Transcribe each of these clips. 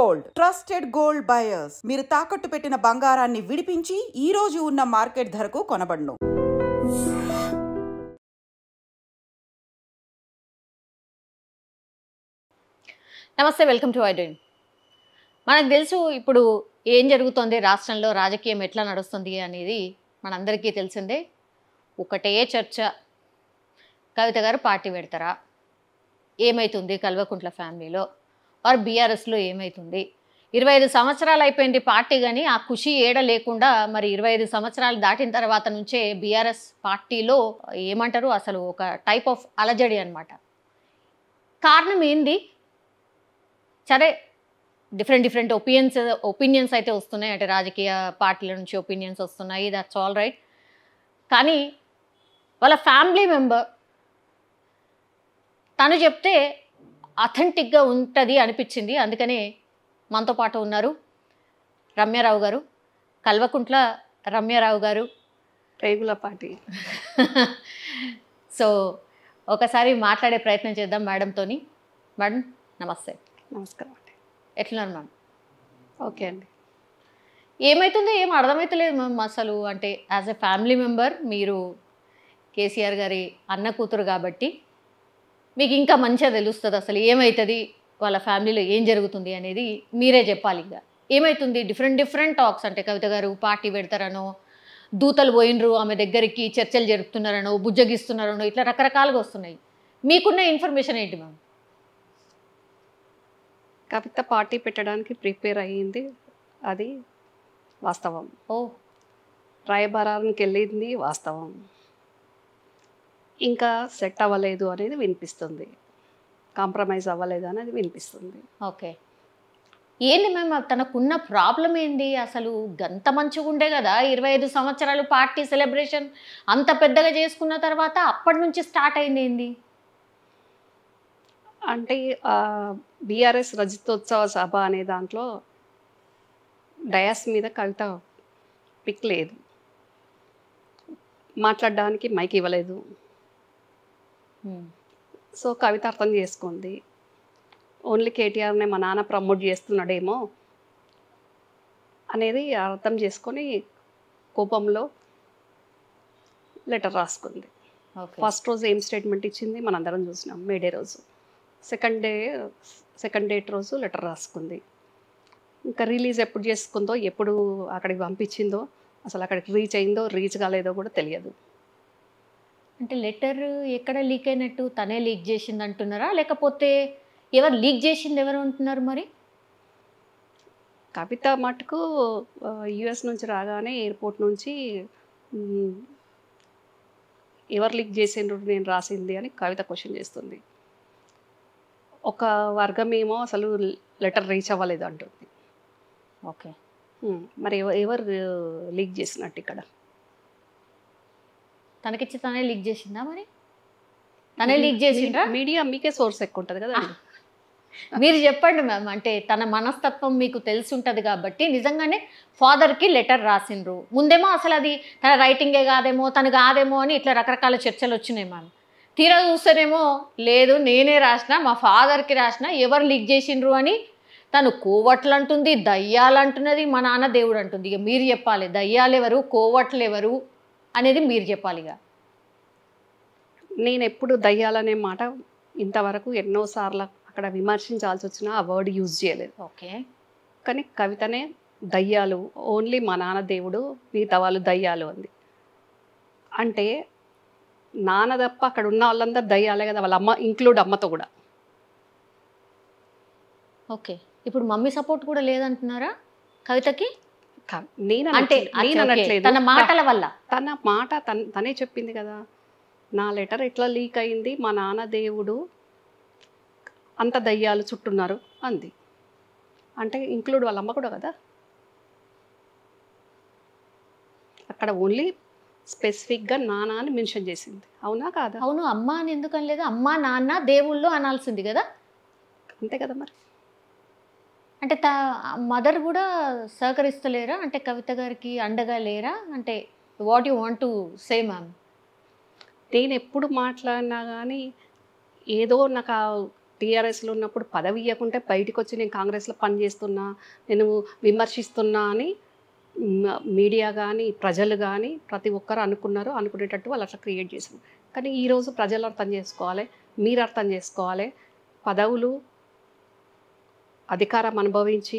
Gold, trusted gold buyers. మీరు తాకట్టు పెట్టిన బంగారాన్ని విడిపించి ఈ రోజు ఉన్న మార్కెట్ ధరకు కొనబడును. నమస్తే, వెల్కమ్ టు ఐడ్రీమ్. మనకు తెలుసు ఇప్పుడు ఏం జరుగుతుంది రాష్ట్రంలో, రాజకీయం ఎట్లా నడుస్తుంది అనేది మనందరికీ తెలిసిందే. ఒకటే చర్చ, కవిత గారు పార్టీ పెడతారా, ఏమవుతుంది కల్వకుంట్ల ఫ్యామిలీలో, వారు బీఆర్ఎస్లో ఏమవుతుంది, 25 సంవత్సరాలు అయిపోయింది పార్టీ, కానీ ఆ ఖుషి ఏడ లేకుండా మరి 25 సంవత్సరాలు దాటిన తర్వాత నుంచే బీఆర్ఎస్ పార్టీలో ఏమంటారు అసలు ఒక టైప్ ఆఫ్ అలజడి అనమాట. కారణం ఏంది? సరే, డిఫరెంట్ ఒపీనియన్స్ అయితే వస్తున్నాయి, అంటే రాజకీయ పార్టీల నుంచి ఒపీనియన్స్ వస్తున్నాయి, దట్స్ ఆల్ రైట్. కానీ వాళ్ళ ఫ్యామిలీ మెంబర్ తను చెప్తే అథెంటిక్గా ఉంటుంది అనిపించింది. అందుకనే మనతో పాటు ఉన్నారు రమ్యారావు గారు, కల్వకుంట్ల రమ్యారావు గారు, రేగుల పార్టీ. సో ఒకసారి మాట్లాడే ప్రయత్నం చేద్దాం మేడంతోని. మేడం నమస్తే. నమస్కారం అండి. ఎట్లున్నారు మ్యామ్? ఓకే అండి. ఏమవుతుందో ఏం అర్థమవుతలేదు మ్యామ్ అసలు. అంటే యాజ్ ఎ ఫ్యామిలీ మెంబర్, మీరు కేసీఆర్ గారి అన్న కూతురు కాబట్టి మీకు ఇంకా మంచిగా తెలుస్తుంది అసలు ఏమవుతుంది, వాళ్ళ ఫ్యామిలీలో ఏం జరుగుతుంది అనేది మీరే చెప్పాలి. ఇంకా ఏమవుతుంది? డిఫరెంట్ టాక్స్, అంటే కవిత గారు పార్టీ పెడతారనో, దూతలు పోయినరు ఆమె దగ్గరికి, చర్చలు జరుపుతున్నారనో, బుజ్జగిస్తున్నారనో, ఇట్లా రకరకాలుగా వస్తున్నాయి. మీకున్న ఇన్ఫర్మేషన్ ఏంటి మ్యామ్? కవిత పార్టీ పెట్టడానికి ప్రిపేర్ అయ్యింది, అది వాస్తవం. ఓ, రాయబారానికి వెళ్ళింది వాస్తవం. ఇంకా సెట్ అవ్వలేదు అనేది వినిపిస్తుంది, కాంప్రమైజ్ అవ్వలేదు అనేది వినిపిస్తుంది. ఓకే. ఏంది మ్యామ్ తనకున్న ప్రాబ్లం ఏంది అసలు? గంత మంచిగా ఉండే కదా 25 సంవత్సరాలు పార్టీ సెలబ్రేషన్ అంత పెద్దగా చేసుకున్న తర్వాత అప్పటి నుంచి స్టార్ట్ అయింది ఏంది? అంటే బీఆర్ఎస్ రజతోత్సవ సభ అనే దాంట్లో డయాస్ మీద కవిత పిక్ లేదు, మాట్లాడడానికి మైక్ ఇవ్వలేదు. సో కవిత అర్థం చేసుకుంది, ఓన్లీ కేటీఆర్నే మా నాన్న ప్రమోట్ చేస్తున్నాడేమో అనేది అర్థం చేసుకొని కోపంలో లెటర్ రాసుకుంది. ఫస్ట్ రోజు ఏం స్టేట్మెంట్ ఇచ్చింది మనందరం చూసినాం, మేడే రోజు. సెకండ్ డేట్ రోజు లెటర్ రాసుకుంది. ఇంకా రిలీజ్ ఎప్పుడు చేసుకుందో, ఎప్పుడు అక్కడికి పంపించిందో, అసలు అక్కడికి రీచ్ అయిందో రీచ్ కాలేదో కూడా తెలియదు. అంటే లెటర్ ఎక్కడ లీక్ అయినట్టు? తనే లీక్ చేసింది అంటున్నారా, లేకపోతే ఎవరు లీక్ చేసింది ఎవరు అంటున్నారు? మరి కవిత మటుకు యుఎస్ నుంచి రాగానే ఎయిర్పోర్ట్ నుంచి ఎవరు లీక్ చేసిండ్రు నేను రాసింది అని కవిత క్వశ్చన్ చేస్తుంది. ఒక వర్గం ఏమో అసలు లెటర్ రీచ్ అవ్వలేదు అంటుంది. ఓకే, మరి ఎవరు లీక్ చేసినట్టు? ఇక్కడ తనకిచ్చి తనే లీక్ చేసిందా? మరి తనే లీక్ చేసిండ్రా? మీడియా మీకే సోర్స్ ఎక్కువ ఉంటుంది కదా. మీరు చెప్పండి మ్యామ్, అంటే తన మనస్తత్వం మీకు తెలిసి ఉంటుంది కాబట్టి. నిజంగానే ఫాదర్కి లెటర్ రాసిండ్రు, ముందేమో అసలు అది తన రైటింగే కాదేమో, తను కాదేమో అని ఇట్లా రకరకాల చర్చలు వచ్చినాయి మ్యామ్. తీరా చూస్తేనేమో లేదు నేనే రాసిన, మా ఫాదర్కి రాసిన, ఎవరు లీక్ చేసిండ్రు అని తను కోవట్లు అంటుంది, దయ్యాలు అంటున్నది, మా నాన్న దేవుడు అంటుంది. ఇక మీరు చెప్పాలి, దయ్యాలు ఎవరు, కోవట్లు ఎవరు అనేది మీరు చెప్పాలి. ఇక నేను ఎప్పుడు దయ్యాలనే మాట ఇంతవరకు ఎన్నోసార్లు అక్కడ విమర్శించాల్సి వచ్చినా ఆ వర్డ్ యూజ్ చేయలేదు. ఓకే, కానీ కవితనే దయ్యాలు, ఓన్లీ మా నాన్న దేవుడు, మిగతా వాళ్ళు దయ్యాలు అంది. అంటే నాన్న తప్ప అక్కడ ఉన్న వాళ్ళందరూ దయ్యాలే కదా, వాళ్ళ అమ్మ ఇంక్లూడ్, అమ్మతో కూడా. ఓకే, ఇప్పుడు మమ్మీ సపోర్ట్ కూడా లేదంటున్నారా కవితకి? నేను అంటే అనట్లేదు, తన మాటల వల్ల. తన మాట తనే చెప్పింది కదా, నా లెటర్ ఎట్లా లీక్ అయింది, మా నాన్న దేవుడు అంత దయ్యాలు చుట్టున్నారు అంది. అంటే ఇంక్లూడ్ వాళ్ళ అమ్మ కూడా కదా. అక్కడ ఓన్లీ స్పెసిఫిక్గా నాన్న అని మెన్షన్ చేసింది, అవునా కాదా? అవును, అమ్మ అని ఎందుకు అనలేదు? అమ్మ నాన్న దేవుళ్ళు అనాల్సింది కదా. అంతే కదా మరి. అంటే మదర్ కూడా సహకరిస్తలేరా? అంటే కవిత గారికి అండగా లేరా? అంటే what you want to say ma'am? నేను ఎప్పుడు మాట్లాడినా కానీ ఏదో నాకు టీఆర్ఎస్లో ఉన్నప్పుడు పదవి ఇవ్వకుంటే బయటకు వచ్చి నేను కాంగ్రెస్లో పనిచేస్తున్నా, నేను విమర్శిస్తున్నా అని మీడియా కానీ ప్రజలు కానీ ప్రతి ఒక్కరు అనుకున్నారు. అనుకునేటట్టు వాళ్ళు అట్లా క్రియేట్ చేశారు. కానీ ఈరోజు ప్రజలు అర్థం చేసుకోవాలి, మీరు అర్థం చేసుకోవాలి. పదవులు అధికారం అనుభవించి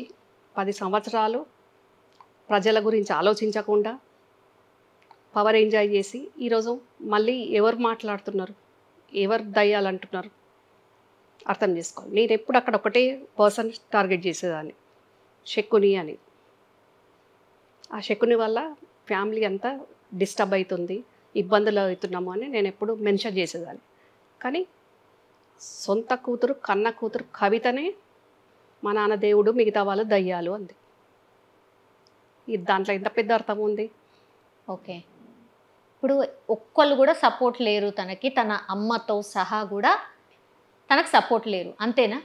10 సంవత్సరాలు ప్రజల గురించి ఆలోచించకుండా పవర్ ఎంజాయ్ చేసి ఈరోజు మళ్ళీ ఎవరు మాట్లాడుతున్నారు, ఎవరు దయ్యాలంటున్నారు అర్థం చేసుకోవాలి. నేను ఎప్పుడు అక్కడ ఒకటే పర్సన్ టార్గెట్ చేసేదాన్ని, శకుని అని. ఆ శకుని వల్ల ఫ్యామిలీ అంతా డిస్టర్బ్ అవుతుంది, ఇబ్బందులు అవుతున్నాము అని నేను ఎప్పుడు మెన్షన్ చేసేదాన్ని. కానీ సొంత కూతురు కన్న కూతురు కవితనే మా నాన్న దేవుడు మిగతా వాళ్ళు దయ్యాలు అంది. ఇది దాంట్లో ఎంత పెద్ద అర్థం ఉంది. ఓకే, ఇప్పుడు ఒక్కళ్ళు కూడా సపోర్ట్ లేరు తనకి, తన అమ్మతో సహా కూడా తనకు సపోర్ట్ లేరు, అంతేనా?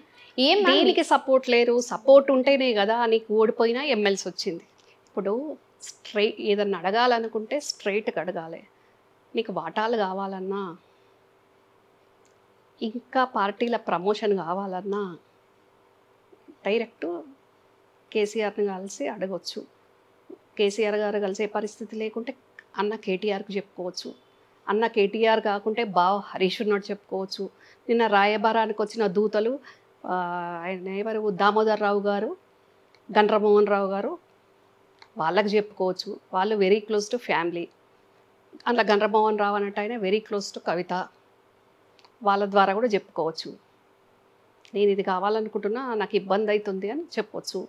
ఏం దీనికి సపోర్ట్ లేరు. సపోర్ట్ ఉంటేనే కదా నీకు ఓడిపోయినా ఎమ్మెల్సీ వచ్చింది. ఇప్పుడు ఏదన్నా అడగాలనుకుంటే స్ట్రైట్గా అడగాలి. నీకు వాటాలు కావాలన్నా, ఇంకా పార్టీల ప్రమోషన్ కావాలన్నా డైరెక్ట్ కేసీఆర్ని కలిసి అడగవచ్చు. కేసీఆర్ గారు కలిసే పరిస్థితి లేకుంటే అన్న కేటీఆర్కి చెప్పుకోవచ్చు. అన్న కేటీఆర్ కాకుంటే బావ హరీష్ ఉన్నాడు చెప్పుకోవచ్చు. నిన్న రాయబారానికి వచ్చిన దూతలు ఆయన ఎవరు, దామోదర్ రావు గారు, గండ్రమోహన్ రావు గారు, వాళ్ళకి చెప్పుకోవచ్చు. వాళ్ళు వెరీ క్లోజ్ టు ఫ్యామిలీ. అందులో గండ్రమోహన్ రావు అన్నట్టు ఆయన వెరీ క్లోజ్ టు కవిత, వాళ్ళ ద్వారా కూడా చెప్పుకోవచ్చు. నేను ఇది కావాలనుకుంటున్నా, నాకు ఇబ్బంది అవుతుంది అని చెప్పవచ్చు.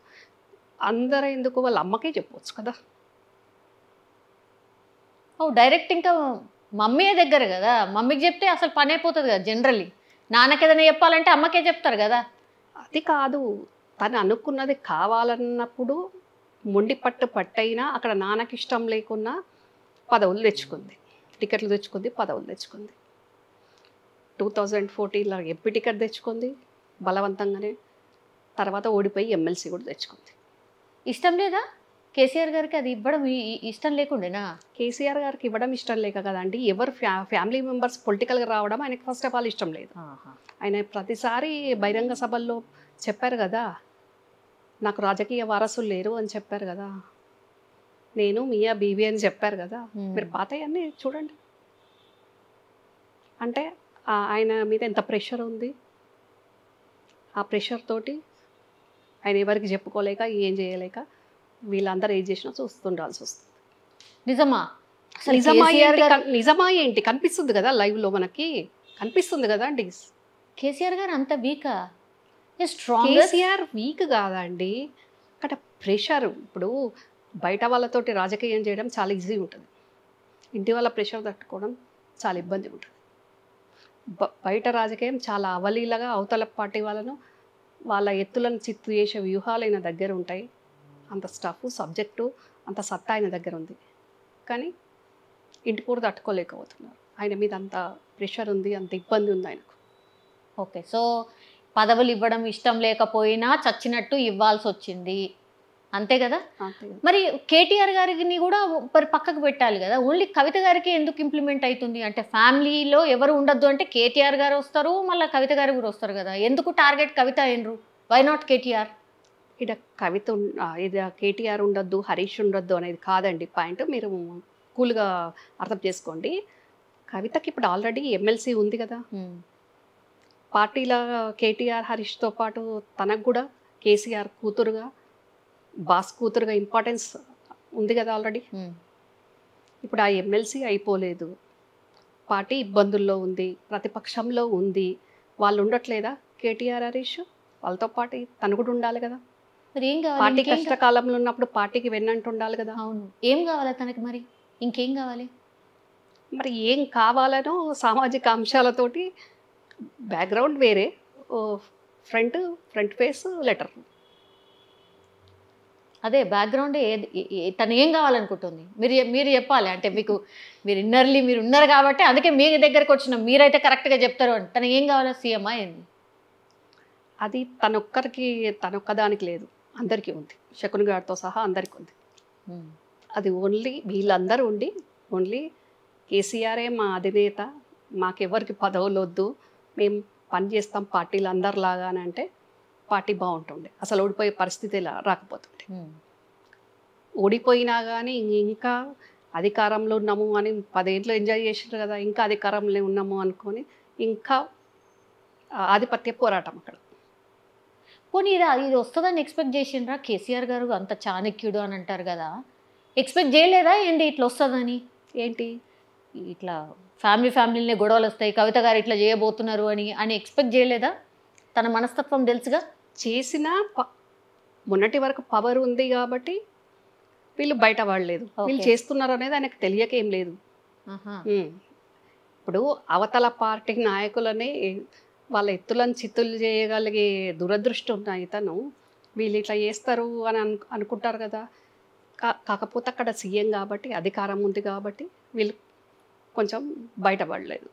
అందరూ ఎందుకు, వాళ్ళ అమ్మకే చెప్పవచ్చు కదా. డైరెక్ట్ ఇంకా మమ్మీ దగ్గర కదా, మమ్మీకి చెప్తే అసలు పని అయిపోతుంది కదా. జనరల్లీ నాన్నకి ఏదైనా చెప్పాలంటే అమ్మకే చెప్తారు కదా. అది కాదు, తను అనుకున్నది కావాలన్నప్పుడు మొండి పట్టైనా అక్కడ నాన్నకి ఇష్టం లేకున్నా పదవులు తెచ్చుకుంది, టికెట్లు తెచ్చుకుంది, పదవులు తెచ్చుకుంది. 2014లో ఎంపీ టికెట్ తెచ్చుకుంది బలవంతంగానే. తర్వాత ఓడిపోయి ఎమ్మెల్సీ కూడా తెచ్చుకుంది. ఇష్టం లేదా కేసీఆర్ గారికి అది ఇవ్వడం? ఇష్టం లేకుండేనా? కేసీఆర్ గారికి ఇవ్వడం ఇష్టం లేక కదండి. ఎవరు ఫ్యామిలీ మెంబర్స్ పొలిటికల్గా రావడం ఆయనకి ఫస్ట్ ఆఫ్ ఆల్ ఇష్టం లేదు. ఆయన ప్రతిసారి బహిరంగ సభల్లో చెప్పారు కదా, నాకు రాజకీయ వారసులు లేరు అని చెప్పారు కదా, నేను మియా బీబీ అని చెప్పారు కదా. మీరు పాతయన్నీ చూడండి. అంటే ఆయన మీద ఎంత ప్రెషర్ ఉంది. ఆ ప్రెషర్ తోటి ఆయన ఎవరికి చెప్పుకోలేక, ఏం చేయలేక వీళ్ళందరూ ఏం చేసినా చూస్తుండాల్సి వస్తుంది. నిజమా? నిజమా ఏంటి కనిపిస్తుంది కదా, లైవ్లో మనకి కనిపిస్తుంది కదా అండి. కేసీఆర్ గారు అంత వీకా? కేసీఆర్ వీక్ కాదండి, అక్కడ ప్రెషర్. ఇప్పుడు బయట వాళ్ళతోటి రాజకీయం చేయడం చాలా ఈజీ ఉంటుంది, ఇంటి వాళ్ళ ప్రెషర్ తట్టుకోవడం చాలా ఇబ్బంది ఉంటుంది. బయట రాజకీయం చాలా అవలీలగా అవతల పార్టీ వాళ్ళను వాళ్ళ ఎత్తులను చిత్తు చేసే వ్యూహాలు ఆయన దగ్గర ఉంటాయి. అంత స్టఫ్, సబ్జెక్టు, అంత సత్తా ఆయన దగ్గర ఉంది. కానీ ఇంటి కూడా తట్టుకోలేకపోతున్నారు. ఆయన మీద అంత ప్రెషర్ ఉంది, అంత ఇబ్బంది ఉంది ఆయనకు. ఓకే, సో పదవులు ఇవ్వడం ఇష్టం లేకపోయినా చచ్చినట్టు ఇవ్వాల్సి వచ్చింది, అంతే కదా. మరి కేటీఆర్ గారిని కూడా పక్కకు పెట్టాలి కదా. ఓన్లీ కవిత గారికి ఎందుకు ఇంప్లిమెంట్ అవుతుంది? అంటే ఫ్యామిలీలో ఎవరు ఉండొద్దు అంటే కేటీఆర్ గారు వస్తారు, మళ్ళీ కవిత గారు కూడా వస్తారు కదా. ఎందుకు టార్గెట్ కవిత అయినరు? Why not KTR? ఇక్కడ కవిత ఇది కేటీఆర్ ఉండొద్దు, హరీష్ ఉండొద్దు అనేది కాదండి పాయింట్. మీరు కూల్గా అర్థం చేసుకోండి. కవితకి ఇప్పుడు ఆల్రెడీ ఎమ్మెల్సీ ఉంది కదా. పార్టీల కేటీఆర్ హరీష్తో పాటు తనకు కూడా కేసీఆర్ కూతురుగా, బాస్ కూతురుగా ఇంపార్టెన్స్ ఉంది కదా ఆల్రెడీ. ఇప్పుడు ఆ ఎమ్మెల్సీ అయిపోలేదు, పార్టీ ఇబ్బందుల్లో ఉంది, ప్రతిపక్షంలో ఉంది. వాళ్ళు ఉండట్లేదా కేటీఆర్ హరీష్? వాళ్ళతో పాటు తను కూడా ఉండాలి కదా. మరి ఏం కావాలి? పార్టీ కష్టకాలంలో ఉన్నప్పుడు పార్టీకి వెన్నంటూ ఉండాలి కదా. అవును, ఏం కావాలి తనకి? మరి ఇంకేం కావాలి? మరి ఏం కావాలనో సామాజిక అంశాలతోటి బ్యాక్గ్రౌండ్ వేరే, ఫ్రంట్ ఫేస్ లెటర్. అదే బ్యాక్గ్రౌండ్ తను ఏం కావాలనుకుంటుంది మీరు చెప్పాలి. అంటే మీరు ఇన్నర్లీ మీరు ఉన్నారు కాబట్టి అందుకే మీ దగ్గరకు వచ్చిన మీరైతే కరెక్ట్గా చెప్తారు. అంటే తను ఏం కావాలో సీఎంఆ ఏంది? అది తనొక్కదానికి లేదు, అందరికీ ఉంది. శకుని గారితో సహా అందరికీ ఉంది. అది ఓన్లీ వీళ్ళందరూ ఉండి ఓన్లీ కేసీఆరే మా అధినేత, మాకెవరికి పదవులు వద్దు, మేము పని చేస్తాం పార్టీలు అందరిలాగా అని అంటే పార్టీ బాగుంటుండే, అసలు ఓడిపోయే పరిస్థితి రాకపోతుండే. ఓడిపోయినా కానీ ఇంకా అధికారంలో ఉన్నాము అని 10 ఏళ్ళు ఎంజాయ్ చేసారు కదా, ఇంకా అధికారంలో ఉన్నాము అనుకొని ఇంకా ఆధిపత్య పోరాటం అక్కడ. పోనీ ఇది వస్తుందని ఎక్స్పెక్ట్ చేసిండ్రా? కేసీఆర్ గారు అంత చాణక్యుడు అని అంటారు కదా, ఎక్స్పెక్ట్ చేయలేదా ఏంటి ఇట్లా వస్తుందని? ఏంటి ఇట్లా ఫ్యామిలీనే గొడవలు వస్తాయి, కవిత గారు ఇట్లా చేయబోతున్నారు అని అని ఎక్స్పెక్ట్ చేయలేదా? తన మనస్తత్వం తెలుసుగా. చేసిన మొన్నటి వరకు పవర్ ఉంది కాబట్టి వీళ్ళు బయట పడలేదు, వీళ్ళు చేస్తున్నారు అనేది ఆయనకు తెలియకేం లేదు. ఇప్పుడు అవతల పార్టీ నాయకులని వాళ్ళ ఎత్తులను చిత్తులు చేయగలిగే దురదృష్టం ఉన్న ఇతను వీళ్ళు ఇట్లా చేస్తారు అని అనుకుంటారు కదా. కాకపోతే అక్కడ సీఎం కాబట్టి అధికారం ఉంది కాబట్టి వీళ్ళు కొంచెం బయటపడలేదు.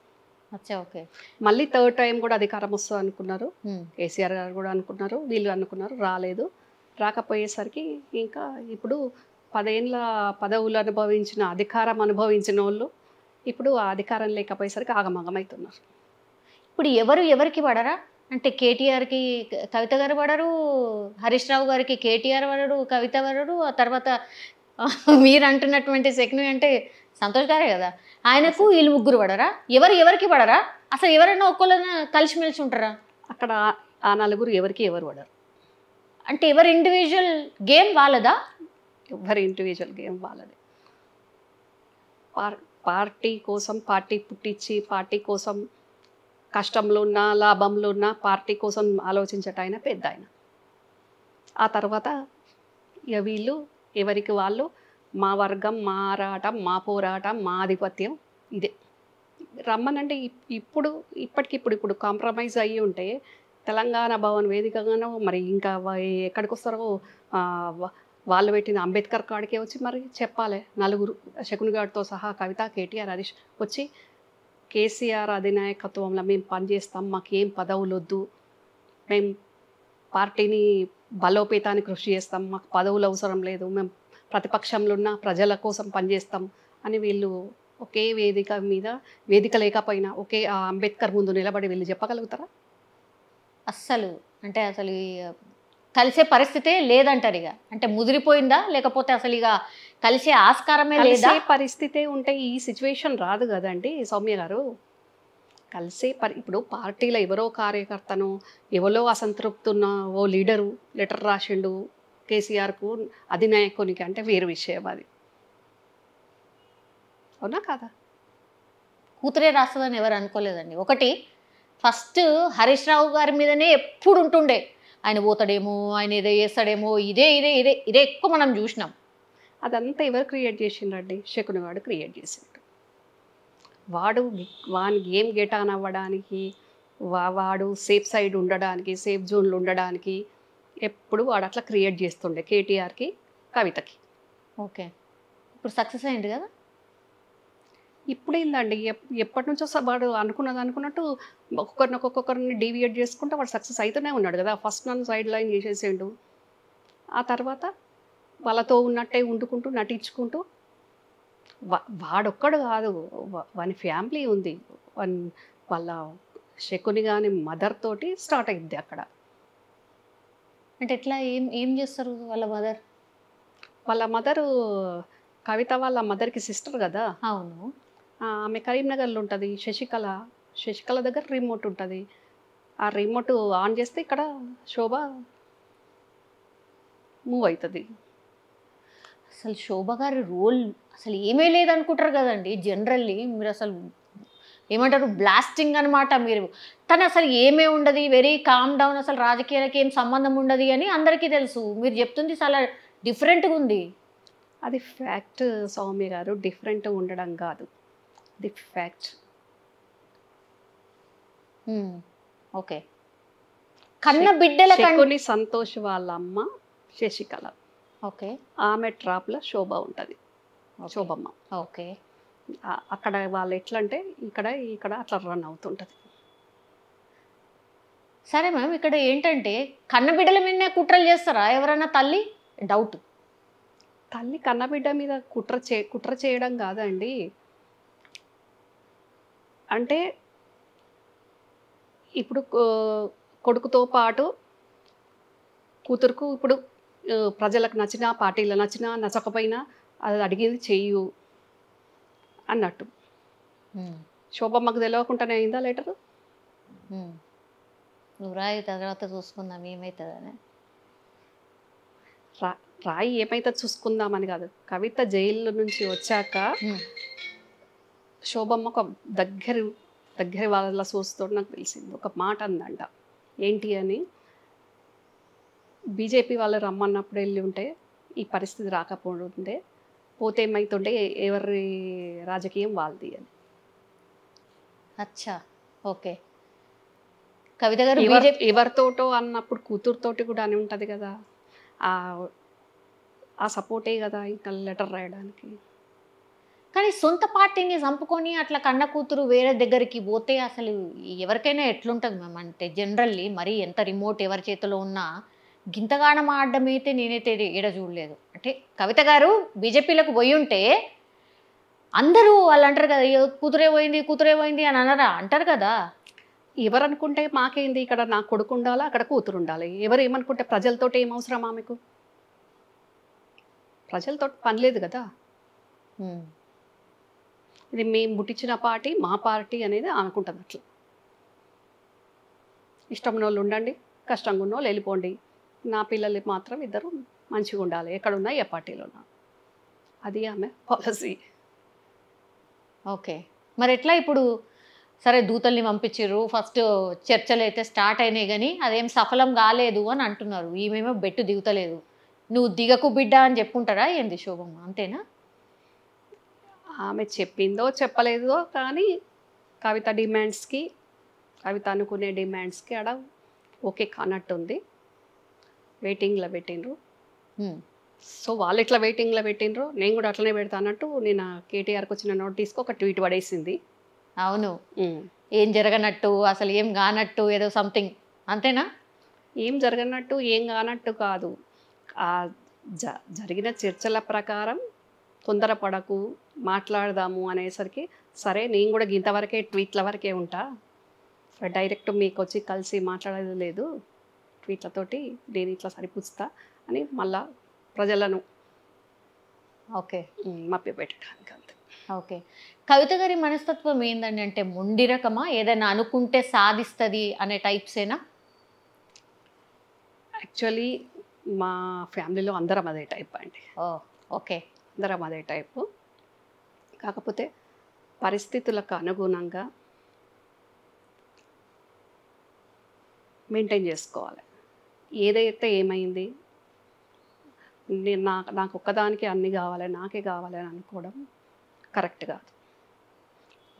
ఓకే. మళ్ళీ 3rd టైం కూడా అధికారం వస్తుంది అనుకున్నారు, కేసీఆర్ గారు కూడా అనుకున్నారు, వీళ్ళు అనుకున్నారు, రాలేదు. రాకపోయేసరికి ఇంకా ఇప్పుడు 10 ఏళ్ళ పదవులు అనుభవించిన అధికారం అనుభవించిన వాళ్ళు ఇప్పుడు ఆ అధికారం లేకపోయేసరికి ఆగమగమవుతున్నారు. ఇప్పుడు ఎవరికి పడరా అంటే కేటీఆర్కి కవిత గారు పడరు, హరీష్ రావు గారికి కేటీఆర్ పడరు, కవిత పడరు, ఆ తర్వాత మీరు అంటున్నటువంటి శకుని అంటే సంతోష్ గారే కదా, ఆయనకు వీళ్ళు ముగ్గురు పడరా? ఎవరికి పడరా? అసలు ఎవరైనా ఒక్కళ్ళైనా కలిసిమెలిసి ఉంటారా అక్కడ? ఆ నలుగురు ఎవరు పడరు. అంటే ఎవరి ఇండివిజువల్ గేమ్ వాళ్ళదా? ఎవరి ఇండివిజువల్ గేమ్ వాళ్ళది. పార్టీ కోసం పార్టీ పుట్టించి పార్టీ కోసం కష్టంలో ఉన్నా లాభంలో ఉన్నా పార్టీ కోసం ఆలోచించట ఆయన పెద్ద ఆయన. ఆ తర్వాత ఇక వీళ్ళు ఎవరికి వాళ్ళు మా వర్గం, మా ఆరాటం, మా పోరాటం, మా ఆధిపత్యం ఇదే. రమ్మనంటే ఇప్పుడు కాంప్రమైజ్ అయ్యి ఉంటే తెలంగాణ భవన్ వేదికగానో మరి ఇంకా ఎక్కడికి వస్తారో వాళ్ళు పెట్టిన అంబేద్కర్ కాడికే వచ్చి మరి చెప్పాలి. నలుగురు శకుని గారితో సహా కవిత, కేటీఆర్, హరీష్ వచ్చి కేసీఆర్ అధినాయకత్వంలో మేము పనిచేస్తాం, మాకేం పదవులు వద్దు, మేము పార్టీని బలోపేతానికి కృషి చేస్తాం, మాకు పదవులు అవసరం లేదు, మేము ప్రతిపక్షంలో ఉన్న ప్రజల కోసం పనిచేస్తాం అని వీళ్ళు ఒకే వేదిక లేకపోయినా ఒకే అంబేద్కర్ ముందు నిలబడి వీళ్ళు చెప్పగలుగుతారా? అస్సలు కలిసే పరిస్థితే లేదంటారు. ఇక అంటే ముదిరిపోయిందా, లేకపోతే అసలు ఇక కలిసే ఆస్కారమే లేదా? పరిస్థితే ఉంటే ఈ సిచ్యువేషన్ రాదు కదండి సౌమ్య గారు. ఇప్పుడు పార్టీలో ఎవరో కార్యకర్తను ఎవరో అసంతృప్తున్న ఓ లీడరు లెటర్ రాసిండు కేసీఆర్కు అధినాయకునికి అంటే వేరు విషయం అది, అవునా కాదా? కూతురే రాస్తుందని ఎవరు అనుకోలేదండి. ఒకటి ఫస్ట్ హరీష్ రావు గారి మీదనే ఎప్పుడు ఉంటుండే, ఆయన పోతాడేమో, ఆయన ఏదో చేస్తాడేమో, ఇదే ఎక్కువ మనం చూసినాం. అదంతా ఎవరు క్రియేట్ చేసిండ్రండి? శకుని వాడు క్రియేట్ చేసిండు. వాని గేమ్ గెట్ ఆన్ అవ్వడానికి, వాడు సేఫ్ సైడ్ ఉండడానికి, సేఫ్ జోన్లో ఉండడానికి ఎప్పుడు వాడు అట్లా క్రియేట్ చేస్తుండే కేటీఆర్కి, కవితకి. ఓకే, ఇప్పుడు సక్సెస్ అయింది కదా. ఇప్పుడు ఏందండి, ఎప్పటి నుంచో వాడు అనుకున్నట్టు ఒక్కొక్కరిని డీవియేట్ చేసుకుంటూ వాడు సక్సెస్ అవుతూనే ఉన్నాడు కదా. ఫస్ట్ నన్ను సైడ్ లైన్ చేసేసిండు, ఆ తర్వాత వాళ్ళతో ఉన్నట్టే వండుకుంటూ నటించుకుంటూ వాడొక్కడు కాదు, వాని ఫ్యామిలీ ఉంది, వాళ్ళ శకుని కానీ మదర్ తోటి స్టార్ట్ అయింది అక్కడ. అంటే ఎట్లా ఏం చేస్తారు వాళ్ళ మదర్? వాళ్ళ మదరు కవిత వాళ్ళ మదర్కి సిస్టర్ కదా. అవును. ఆమె కరీంనగర్లో ఉంటుంది. శశికళ దగ్గర రిమోట్ ఉంటుంది. ఆ రిమోట్ ఆన్ చేస్తే ఇక్కడ శోభ మూవ్ అవుతుంది. అసలు శోభ గారి రోల్ అసలు ఏమీ లేదనుకుంటారు కదండి జనరల్లీ. మీరు అసలు ఏమంటారు, బ్లాస్టింగ్ అనమాట. మీరు తను అసలు ఏమే ఉండదు, వెరీ కామ్ డౌన్, అసలు రాజకీయాలకి ఏం సంబంధం ఉండదు అని అందరికీ తెలుసు. మీరు చెప్తుంది చాలా డిఫరెంట్గా ఉంది. అది ఫ్యాక్ట్ సౌమ్య గారు, డిఫరెంట్ ఉండడం కాదు, అది ఫ్యాక్ట్. ఓకే. కన్న బిడ్డల కొన్ని సంతోష్ వాళ్ళ అమ్మ శశికళ. ఓకే. ఆమె ట్రాప్లో శోభ ఉంటుంది, శోభమ్మ. ఓకే. అక్కడ వాళ్ళు ఎట్లా అంటే ఇక్కడ అట్లా రన్ అవుతుంటుంది. సరే మ్యామ్, ఇక్కడ ఏంటంటే కన్న బిడ్డల మీదనే కుట్రలు చేస్తారా ఎవరైనా? తల్లి డౌట్, తల్లి కన్నబిడ్డ మీద కుట్ర చేయడం కాదండి. అంటే ఇప్పుడు కొడుకుతో పాటు కూతురుకు ఇప్పుడు ప్రజలకు నచ్చినా పార్టీలు నచ్చినా నచ్చకపోయినా అది అడిగేది చెయ్యు అన్నట్టు. శోభమ్మకు తెలియకుండానే అయిందా లెటరు? నువ్వు రాయి తర్వాత చూసుకుందాం ఏమవుతుందని. రాయి ఏమైతుంది చూసుకుందామని కాదు, కవిత జైలు నుంచి వచ్చాక శోభమ్మ ఒక దగ్గర వాళ్ళ చూస్తూ నాకు తెలిసింది, ఒక మాట అందంట. ఏంటి అని, బీజేపీ వాళ్ళు రమ్మన్నప్పుడు వెళ్ళి ఉంటే ఈ పరిస్థితి రాకపోతుండే, పోతే ఏమైతుండే ఎవరి రాజకీయం వాళ్ళది అని. అచ్చా, ఓకే. కవిత గారు ఎవరితోటో అన్నప్పుడు కూతురుతోటి కూడా అని ఉంటుంది కదా, ఆ సపోర్టే కదా ఇంకా లెటర్ రాయడానికి. కానీ సొంత పార్టీని చంపుకొని అట్లా కన్న కూతురు వేరే దగ్గరికి పోతే అసలు ఎవరికైనా ఎట్లుంటుంది మ్యామ్? అంటే జనరల్లీ మరి ఎంత రిమోట్ ఎవరి చేతిలో ఉన్నా గింతగానం ఆడడం అయితే నేనైతే ఏడ చూడలేదు. అంటే కవిత గారు బీజేపీలకు పోయి ఉంటే అందరూ వాళ్ళు అంటారు కదా, కూతురే పోయింది అని అనరా? అంటారు కదా. ఎవరు అనుకుంటే మాకేంది, ఇక్కడ నా కొడుకు ఉండాలా, అక్కడ కూతురు ఉండాలి. ఎవరు ఏమనుకుంటే ప్రజలతో ఏం అవసరం ఆమెకు? ప్రజలతో పని లేదు కదా. ఇది మేము పుట్టించిన పార్టీ, మా పార్టీ అనేది అనుకుంటుంది. అట్లా ఇష్టం ఉన్న వాళ్ళు ఉండండి, కష్టంగా ఉన్న వాళ్ళు వెళ్ళిపోండి, నా పిల్లలు మాత్రం ఇద్దరు మంచిగా ఉండాలి, ఎక్కడున్నా ఏ పార్టీలో ఉన్నా, అది ఆమె పాలసీ. ఓకే, మరి ఎట్లా ఇప్పుడు? సరే దూతల్ని పంపించారు, ఫస్ట్ చర్చలు అయితే స్టార్ట్ అయినాయి, కానీ అదేం సఫలం కాలేదు అని అంటున్నారు. ఈమెమో బెట్టు దిగుతలేదు. నువ్వు దిగకు బిడ్డ అని చెప్పుంటారా ఏంది శోభమ్మ? అంతేనా? ఆమె చెప్పిందో చెప్పలేదో కానీ కవిత డిమాండ్స్కి, కవిత అనుకునే డిమాండ్స్కి ఆడ ఓకే కానట్టుంది. వెయిటింగ్లో పెట్టిండ్రు. సో వాళ్ళు ఎట్లా వెయిటింగ్లో పెట్టిండ్రు, నేను కూడా అట్లనే పెడతా అన్నట్టు నేను కేటీఆర్కి వచ్చిన నోటీస్కి ఒక ట్వీట్ పడేసింది. అవును, ఏం జరగనట్టు, అసలు ఏం కానట్టు, ఏదో సంథింగ్. అంతేనా? ఏం జరగనట్టు ఏం కానట్టు కాదు, జరిగిన చర్చల ప్రకారం తొందరపడకు, మాట్లాడదాము అనేసరికి సరే నేను కూడా ఇంతవరకే ట్వీట్ల వరకే ఉంటా, డైరెక్ట్ మీకు వచ్చి కలిసి మాట్లాడేది లేదు, ట్వీట్లతోటి నేను ఇట్లా సరిపుచ్చుతా అని మళ్ళా ప్రజలను ఓకే మభ్యపెట్టడానికి. అంతే. ఓకే, కవిత గారి మనస్తత్వం ఏందండి? అంటే మొండి రకమా, ఏదైనా అనుకుంటే సాధిస్తుంది అనే టైప్సేనా? యాక్చువల్లీ మా ఫ్యామిలీలో అందరం అదే టైప్ అండి. ఓకే, అందరం అదే టైపు. కాకపోతే పరిస్థితులకు అనుగుణంగా మెయింటైన్ చేసుకోవాలి. ఏదైతే ఏమైంది, నేను నాకు ఒక్కదానికి అన్నీ కావాలి, నాకే కావాలి అని అనుకోవడం కరెక్ట్ కాదు.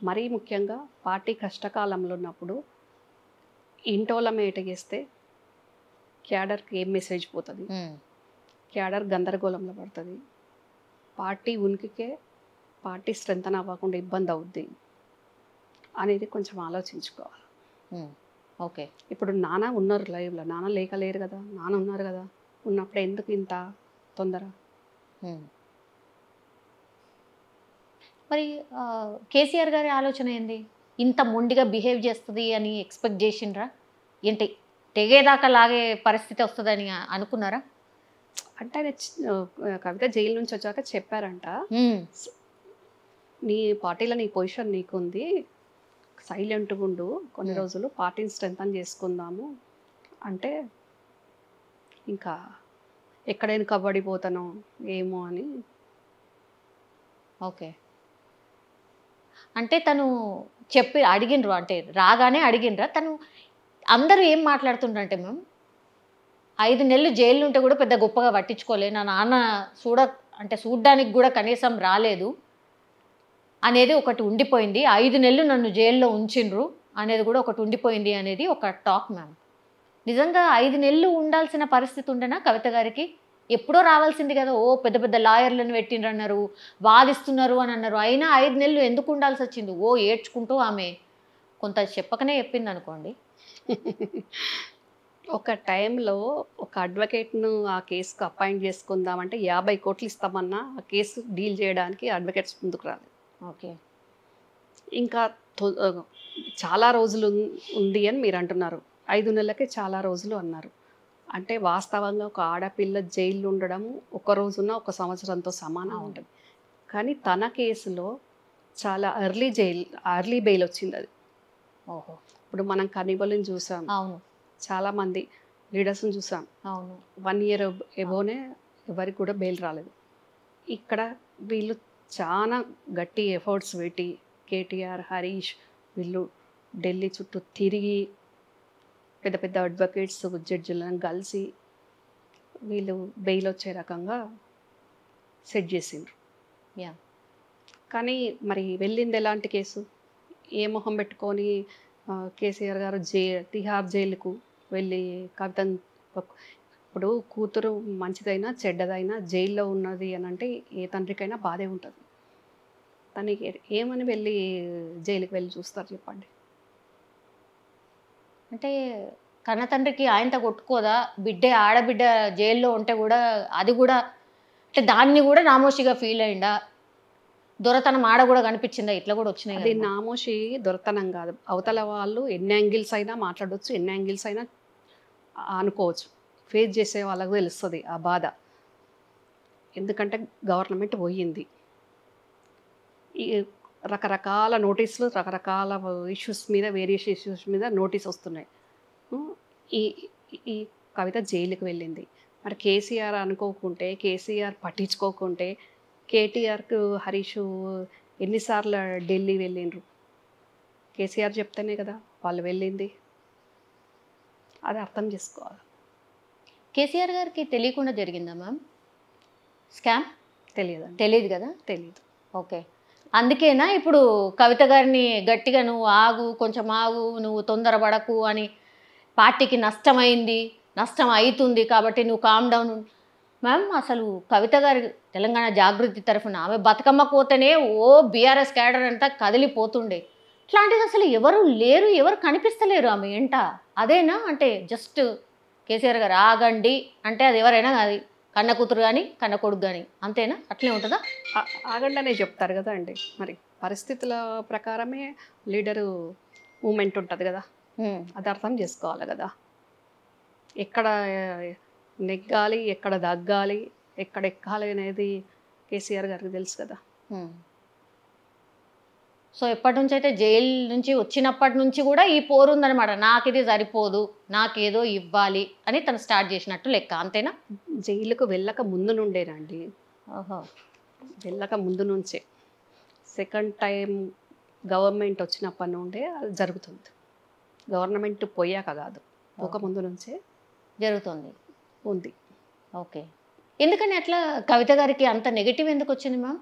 మరీ ముఖ్యంగా పార్టీ కష్టకాలంలో ఉన్నప్పుడు ఇంటోళ్ళ మేట చేస్తే క్యాడర్కి ఏం మెసేజ్ పోతుంది, క్యాడర్ గందరగోళంలో పడుతుంది, పార్టీ ఉనికికే పార్టీ స్ట్రెంత్ అవ్వకుండా ఇబ్బంది అవుద్ది అనేది కొంచెం ఆలోచించుకోవాలి. ఓకే, ఇప్పుడు నాన్న ఉన్నారు లైవ్లో, నాన్న లేరు కదా, నాన్న ఉన్నారు కదా, ఉన్నప్పుడు ఎందుకు ఇంత తొందర? మరి కేసీఆర్ గారి ఆలోచన ఏంది? ఇంత మొండిగా బిహేవ్ చేస్తుంది అని ఎక్స్పెక్ట్ చేసిండ్రా ఏంటి? తెగేదాకా లాగే పరిస్థితి వస్తుందని అనుకున్నారా? అంటే ఆయన కవిత జైలు నుంచి వచ్చాక చెప్పారంట, నీ పార్టీలో నీ పొజిషన్ నీకుంది, సైలెంట్గా ఉండు కొన్ని రోజులు, పార్టీని స్ట్రెంథన్ చేసుకుందాము అంటే ఇంకా ఎక్కడైనా కబడిపోతానో ఏమో అని. ఓకే, అంటే తను చెప్పి అడిగినరు, అంటే రాగానే అడిగినరా? తను అందరూ ఏం మాట్లాడుతుండ్రంటే మేము 5 నెలలు జైలు ఉంటే కూడా పెద్ద గొప్పగా పట్టించుకోలే, నా నాన్న చూడడానికి కూడా కనీసం రాలేదు అనేది ఒకటి ఉండిపోయింది, 5 నెలలు నన్ను జైల్లో ఉంచిండ్రు అనేది కూడా ఒకటి ఉండిపోయింది అనేది ఒక టాక్ మ్యామ్. నిజంగా 5 నెలలు ఉండాల్సిన పరిస్థితి ఉండేనా కవిత గారికి? ఎప్పుడో రావాల్సింది కదా. ఓ పెద్ద పెద్ద లాయర్లను పెట్టిండ్రు అన్నారు, వాదిస్తున్నారు అని అన్నారు, అయినా 5 నెలలు ఎందుకు ఉండాల్సి వచ్చింది? ఓ ఏడ్చుకుంటూ ఆమె కొంత చెప్పకనే చెప్పింది అనుకోండి. ఒక టైంలో ఒక అడ్వకేట్ను ఆ కేసుకు అపాయింట్ చేసుకుందామంటే 50 కోట్లు ఇస్తామన్నా ఆ కేసు డీల్ చేయడానికి అడ్వకేట్స్ ముందుకు రాలేదు. ఓకే, ఇంకా చాలా రోజులు ఉంది అని మీరు అంటున్నారు. 5 నెలలకే చాలా రోజులు అన్నారు. అంటే వాస్తవంగా ఒక ఆడపిల్ల జైల్లో ఉండడం ఒక రోజున ఒక సంవత్సరంతో సమానం ఉంటుంది. కానీ తన కేసులో చాలా ఎర్లీ బెయిల్ వచ్చింది అది. ఓహో. ఇప్పుడు మనం కనిబల్ని చూసాం, అవును చాలామంది లీడర్స్ని చూసాం, అవును 1 ఇయర్ ఎబోనే ఎవరికి కూడా బెయిల్ రాలేదు. ఇక్కడ వీళ్ళు చాలా గట్టి ఎఫర్ట్స్ పెట్టి కేటీఆర్, హరీష్ వీళ్ళు ఢిల్లీ చుట్టూ తిరిగి పెద్ద పెద్ద అడ్వకేట్స్ జడ్జిలను కలిసి వీళ్ళు బెయిల్ వచ్చే రకంగా సెట్ చేసిండ్రు. యా. కానీ మరి వెళ్ళింది ఎలాంటి కేసు? ఏ మొహం పెట్టుకొని కేసీఆర్ గారు తిహార్ జైలుకు వెళ్ళి కవితను ఇప్పుడు కూతురు మంచిదైనా చెడ్డదైనా జైల్లో ఉన్నది అని అంటే ఏ తండ్రికైనా బాధే ఉంటుంది. తనకి ఏమని వెళ్ళి జైలుకి వెళ్ళి చూస్తారు చెప్పండి? అంటే కన్న తండ్రికి ఆయనతో కొట్టుకోదా? ఆడబిడ్డ జైల్లో ఉంటే కూడా అది కూడా అంటే దాన్ని కూడా నామోషిగా ఫీల్ అయిందా? దొరతనం ఆడ కూడా కనిపించిందా? ఇట్లా కూడా వచ్చినాయి అది కదా. నామోషి దొరతనం కాదు. అవతల వాళ్ళు ఎన్ని యాంగిల్స్ అయినా మాట్లాడవచ్చు, ఎన్ని యాంగిల్స్ అయినా అనుకోవచ్చు. ఫేస్ చేసే వాళ్ళకు తెలుస్తుంది ఆ బాధ. ఎందుకంటే గవర్నమెంట్ పోయింది, ఈ రకరకాల నోటీసులు, రకరకాల ఇష్యూస్ మీద, వేరియస్ ఇష్యూస్ మీద నోటీస్ వస్తున్నాయి. ఈ ఈ కవిత జైలుకి వెళ్ళింది. మరి కేసీఆర్ అనుకోకుంటే, కేసీఆర్ పట్టించుకోకుంటే, కేటీఆర్కు హరీష్ ఎన్నిసార్లు ఢిల్లీ వెళ్ళిండ్రు? కేసీఆర్ చెప్తేనే కదా వాళ్ళు వెళ్ళింది. అది అర్థం చేసుకోవాలి. కేసీఆర్ గారికి తెలియకుండా జరిగిందా మ్యామ్ స్కామ్? తెలియదండి, తెలియదు కదా. తెలియదు. ఓకే. అందుకేనా ఇప్పుడు కవిత గారిని గట్టిగా నువ్వు ఆగు, కొంచెం ఆగు, నువ్వు తొందరపడకు అని, పార్టీకి నష్టమైంది, నష్టం అవుతుంది కాబట్టి నువ్వు కామ్ డౌన్. మ్యామ్ అసలు కవిత గారి తెలంగాణ జాగృతి తరఫున ఆమె బతుకమ్మ పోతేనే బీఆర్ఎస్ క్యాడర్ అంతా కదిలిపోతుండే. ఇట్లాంటిది అసలు ఎవరు లేరు, ఎవరు కనిపిస్తలేరు ఆమె ఎంట. అదేనా అంటే జస్ట్ కేసీఆర్ గారు ఆగండి అంటే అది ఎవరైనా అది కన్న కూతురు కానీ కన్న కొడుకు కానీ అంతేనా? అట్లే ఉంటుందా? ఆగండి అనే చెప్తారు కదా అండి. మరి పరిస్థితుల ప్రకారమే లీడరు మూమెంట్ ఉంటుంది కదా, అది అర్థం చేసుకోవాలి కదా. ఎక్కడ నెగ్గాలి, ఎక్కడ దగ్గాలి, ఎక్కడ ఎక్కాలి అనేది కేసీఆర్ గారికి తెలుసు కదా. సో ఎప్పటి నుంచి అయితే జైలు నుంచి వచ్చినప్పటి నుంచి కూడా ఈ పోరు ఉందనమాట. నాకు ఇది సరిపోదు, నాకేదో ఇవ్వాలి అని తను స్టార్ట్ చేసినట్టు లెక్క, అంతేనా? జైలుకు వెళ్ళక ముందు నుండేనండి. ఓహో. వెళ్ళక ముందు నుంచే, సెకండ్ టైం గవర్నమెంట్ వచ్చినప్పటి నుండే అది జరుగుతుంది. గవర్నమెంట్ పోయాక కాదు, ఒక ముందు నుంచే జరుగుతుంది ఉంది. ఓకే. ఎందుకని అట్లా కవిత గారికి అంత నెగిటివ్ ఎందుకు వచ్చింది మ్యామ్?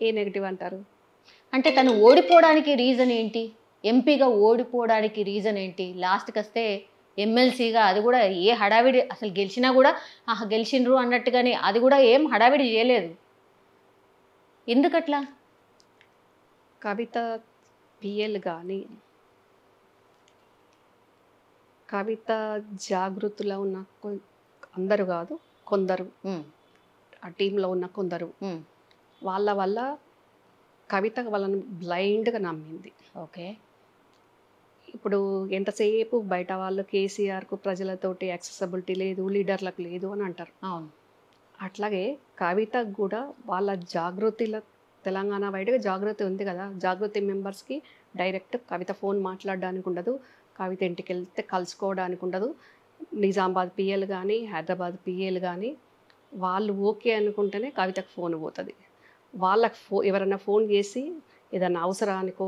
ఏ నెగిటివ్ అంటారు? అంటే తను ఓడిపోవడానికి రీజన్ ఏంటి? ఎంపీగా ఓడిపోవడానికి రీజన్ ఏంటి? లాస్ట్కి వస్తే ఎమ్మెల్సీగా అది కూడా ఏ హడావిడి, అసలు గెలిచినా కూడా గెలిచిండ్రు అన్నట్టుగానే అది కూడా ఏం హడావిడి చేయలేదు. ఎందుకట్లా? కవిత పిఎల్ కానీ, కవిత జాగృతిలో ఉన్న అందరూ కాదు, కొందరు ఆ టీంలో ఉన్న కొందరు వాళ్ళ వల్ల కవిత వాళ్ళని బ్లైండ్గా నమ్మింది. ఓకే. ఇప్పుడు ఎంతసేపు బయట వాళ్ళు కేసీఆర్కు ప్రజలతోటి యాక్సెసిబిలిటీ లేదు, లీడర్లకు లేదు అని అంటారు. అవును. అట్లాగే కవితకు కూడా వాళ్ళ జాగృతిలో, తెలంగాణ వైడ్గా జాగృతి ఉంది కదా, జాగృతి మెంబర్స్కి డైరెక్ట్ కవిత ఫోన్ మాట్లాడడానికి ఉండదు, కవిత ఇంటికి వెళ్తే కలుసుకోవడానికి ఉండదు. నిజామాబాద్ పిఎల్ కానీ, హైదరాబాద్ పిఎల్ కానీ వాళ్ళు ఓకే అనుకుంటేనే కవితకు ఫోన్ పోతుంది. వాళ్ళకు ఎవరైనా ఫోన్ చేసి ఏదైనా అవసరానికో,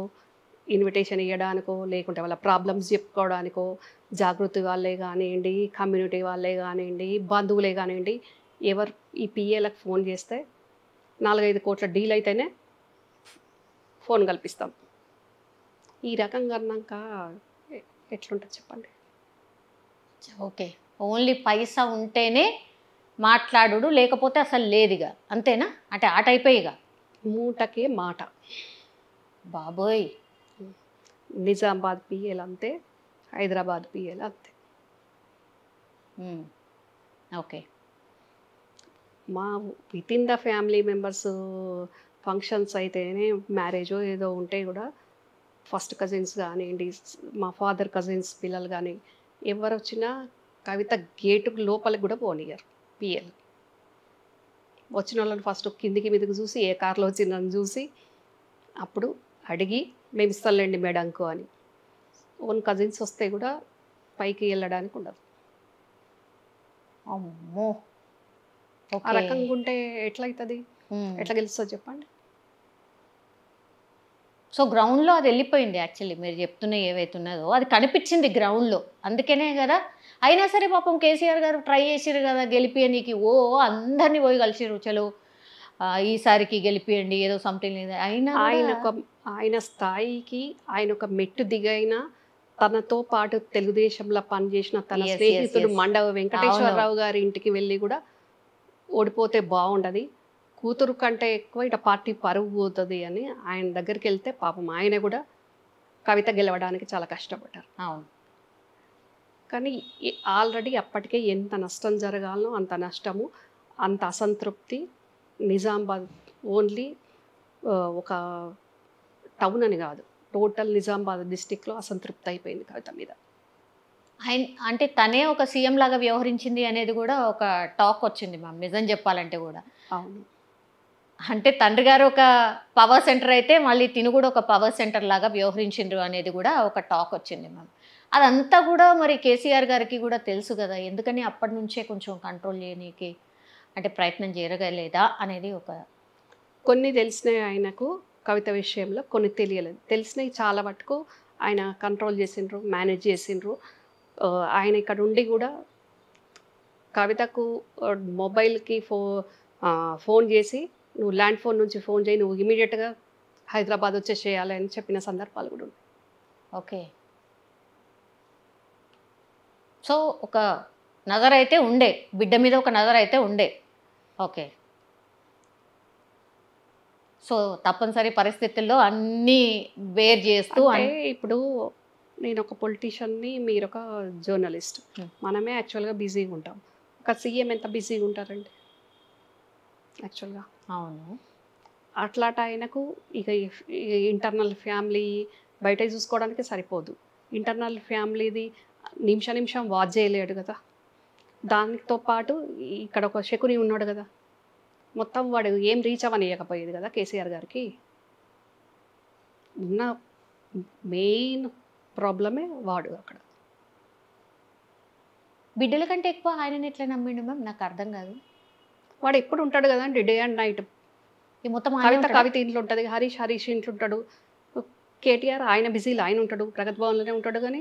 ఇన్విటేషన్ ఇవ్వడానికో, లేకుంటే వాళ్ళ ప్రాబ్లమ్స్ చెప్పుకోవడానికో, జాగృతి వాళ్ళే కానివ్వండి, కమ్యూనిటీ వాళ్ళే కానివ్వండి, బంధువులే కానివ్వండి, ఎవరు ఈ పిఏలకు ఫోన్ చేస్తే 4-5 కోట్ల డీల్ అయితేనే ఫోన్ కల్పిస్తాం. ఈ రకంగా అన్నాక ఎట్లుంటుంది చెప్పండి? ఓకే. ఓన్లీ పైసా ఉంటేనే మాట్లాడు, లేకపోతే అసలు లేదుగా, అంతేనా? అంటే ఆ టైపే ఇక మూటకే మాట. బాబోయ్. నిజామాబాద్ పిఎల్ అంతే, హైదరాబాద్ పిఎల్ అంతే. ఓకే. మా with in the family members functions అయితేనే మ్యారేజో ఏదో ఉంటే కూడా ఫస్ట్ కజిన్స్ కానివ్వండి, మా ఫాదర్ కజిన్స్ పిల్లలు కానీ ఎవరు వచ్చినా కవిత గేటు లోపలికి కూడా పోనీయరు పిఎల్. వచ్చిన వాళ్ళని ఫస్ట్ కిందికి మీదకి చూసి ఏ కార్లో వచ్చిందని చూసి అప్పుడు అడిగి మేము ఇస్తాంలేండి మేడంకు అని. ఓన్ కజిన్స్ వస్తే కూడా పైకి వెళ్ళడానికి ఉండదు. అమ్మో, ఆ రకంగా ఉంటే ఎట్లయితుంది, ఎట్లా గెలుస్తుంది చెప్పండి. సో గ్రౌండ్లో అది వెళ్ళిపోయింది. యాక్చువల్లీ మీరు చెప్తున్న ఏవైతున్నదో అది కనిపించింది గ్రౌండ్లో, అందుకనే కదా. అయినా సరే పాపం కేసీఆర్ గారు ట్రై చేసిరు కదా గెలిపియనీకి. అందరినీ పోయి కలిసిరు, చలో ఈసారికి గెలిపియండి ఏదో సంథింగ్ లేదు. అయినా ఆయన స్థాయికి ఆయన ఒక మెట్టు దిగైనా తనతో పాటు తెలుగుదేశంలో పనిచేసిన తన స్నేహితుడు మండవ వెంకటేశ్వరరావు గారి ఇంటికి వెళ్ళి కూడా ఓడిపోతే బాగుండదు, కూతురు కంటే ఎక్కువ ఇట పార్టీ పరువు పోతుంది అని ఆయన దగ్గరికి వెళ్తే పాపం ఆయన కూడా కవిత గెలవడానికి చాలా కష్టపడ్డారు. అవును. కానీ ఆల్రెడీ అప్పటికే ఎంత నష్టం జరగాలనో అంత నష్టము, అంత అసంతృప్తి. నిజామాబాద్ ఓన్లీ ఒక టౌన్ అని కాదు, టోటల్ నిజామాబాద్ డిస్టిక్లో అసంతృప్తి అయిపోయింది కవిత మీద. అంటే తనే ఒక సీఎం లాగా వ్యవహరించింది అనేది కూడా ఒక టాక్ వచ్చింది మ్యామ్, నిజం చెప్పాలంటే కూడా. అవును. అంటే తండ్రి గారు ఒక పవర్ సెంటర్ అయితే మళ్ళీ తిను కూడా ఒక పవర్ సెంటర్ లాగా వ్యవహరించిండ్రు అనేది కూడా ఒక టాక్ వచ్చింది మ్యామ్. అదంతా కూడా మరి కేసీఆర్ గారికి కూడా తెలుసు కదా, ఎందుకని అప్పటి నుంచే కొంచెం కంట్రోల్ చేయనీకి అంటే ప్రయత్నం జరగలేదా అనేది ఒక. కొన్ని తెలిసినాయి ఆయనకు కవిత విషయంలో, కొన్ని తెలియలేదు. తెలిసినవి చాలా మటుకు ఆయన కంట్రోల్ చేసిండ్రు, మేనేజ్ చేసిండ్రు. ఆయన ఇక్కడ ఉండి కూడా కవితకు మొబైల్కి ఫోన్ చేసి నువ్వు ల్యాండ్ ఫోన్ నుంచి ఫోన్ చేయి, నువ్వు ఇమీడియట్గా హైదరాబాద్ వచ్చేసేయాలి అని చెప్పిన సందర్భాలు కూడా ఉన్నాయి. ఓకే. సో ఒక నజర్ అయితే ఉండే, బిడ్డ మీద ఒక నజర్ అయితే ఉండే. ఓకే. సో తప్పనిసరి పరిస్థితుల్లో అన్నీ బేర్ చేస్తూ ఇప్పుడు నేను ఒక పొలిటీషియన్ని, మీరు ఒక జర్నలిస్ట్, మనమే యాక్చువల్గా బిజీగా ఉంటాం. ఒక సీఎం ఎంత బిజీగా ఉంటారండి యాక్చువల్గా. అవును. అట్లాంటి ఆయనకు ఇక ఇంటర్నల్ ఫ్యామిలీ బయట చూసుకోవడానికి సరిపోదు. ఇంటర్నల్ ఫ్యామిలీది నిమిషం వాచ్ చేయలేడు కదా. దానితో పాటు ఇక్కడ ఒక శకుని ఉన్నాడు కదా, మొత్తం వాడు ఏం రీచ్ అవ్వనియకపోయేది కదా కేసీఆర్ గారికి. ఉన్న మెయిన్ ప్రాబ్లమే వాడు. అక్కడ బిడ్డల కంటే ఎక్కువ ఆయనని ఎట్లా నమ్మిండు మ్యామ్, నాకు అర్థం కాదు. వాడు ఎప్పుడు ఉంటాడు కదండి, డే అండ్ నైట్. ఈ మొత్తం కవిత ఇంట్లో ఉంటుంది, హరీష్ ఇంట్లో ఉంటాడు, కేటీఆర్ ఆయన బిజీలో ఆయన ఉంటాడు, ప్రగతి భవన్లోనే ఉంటాడు. కానీ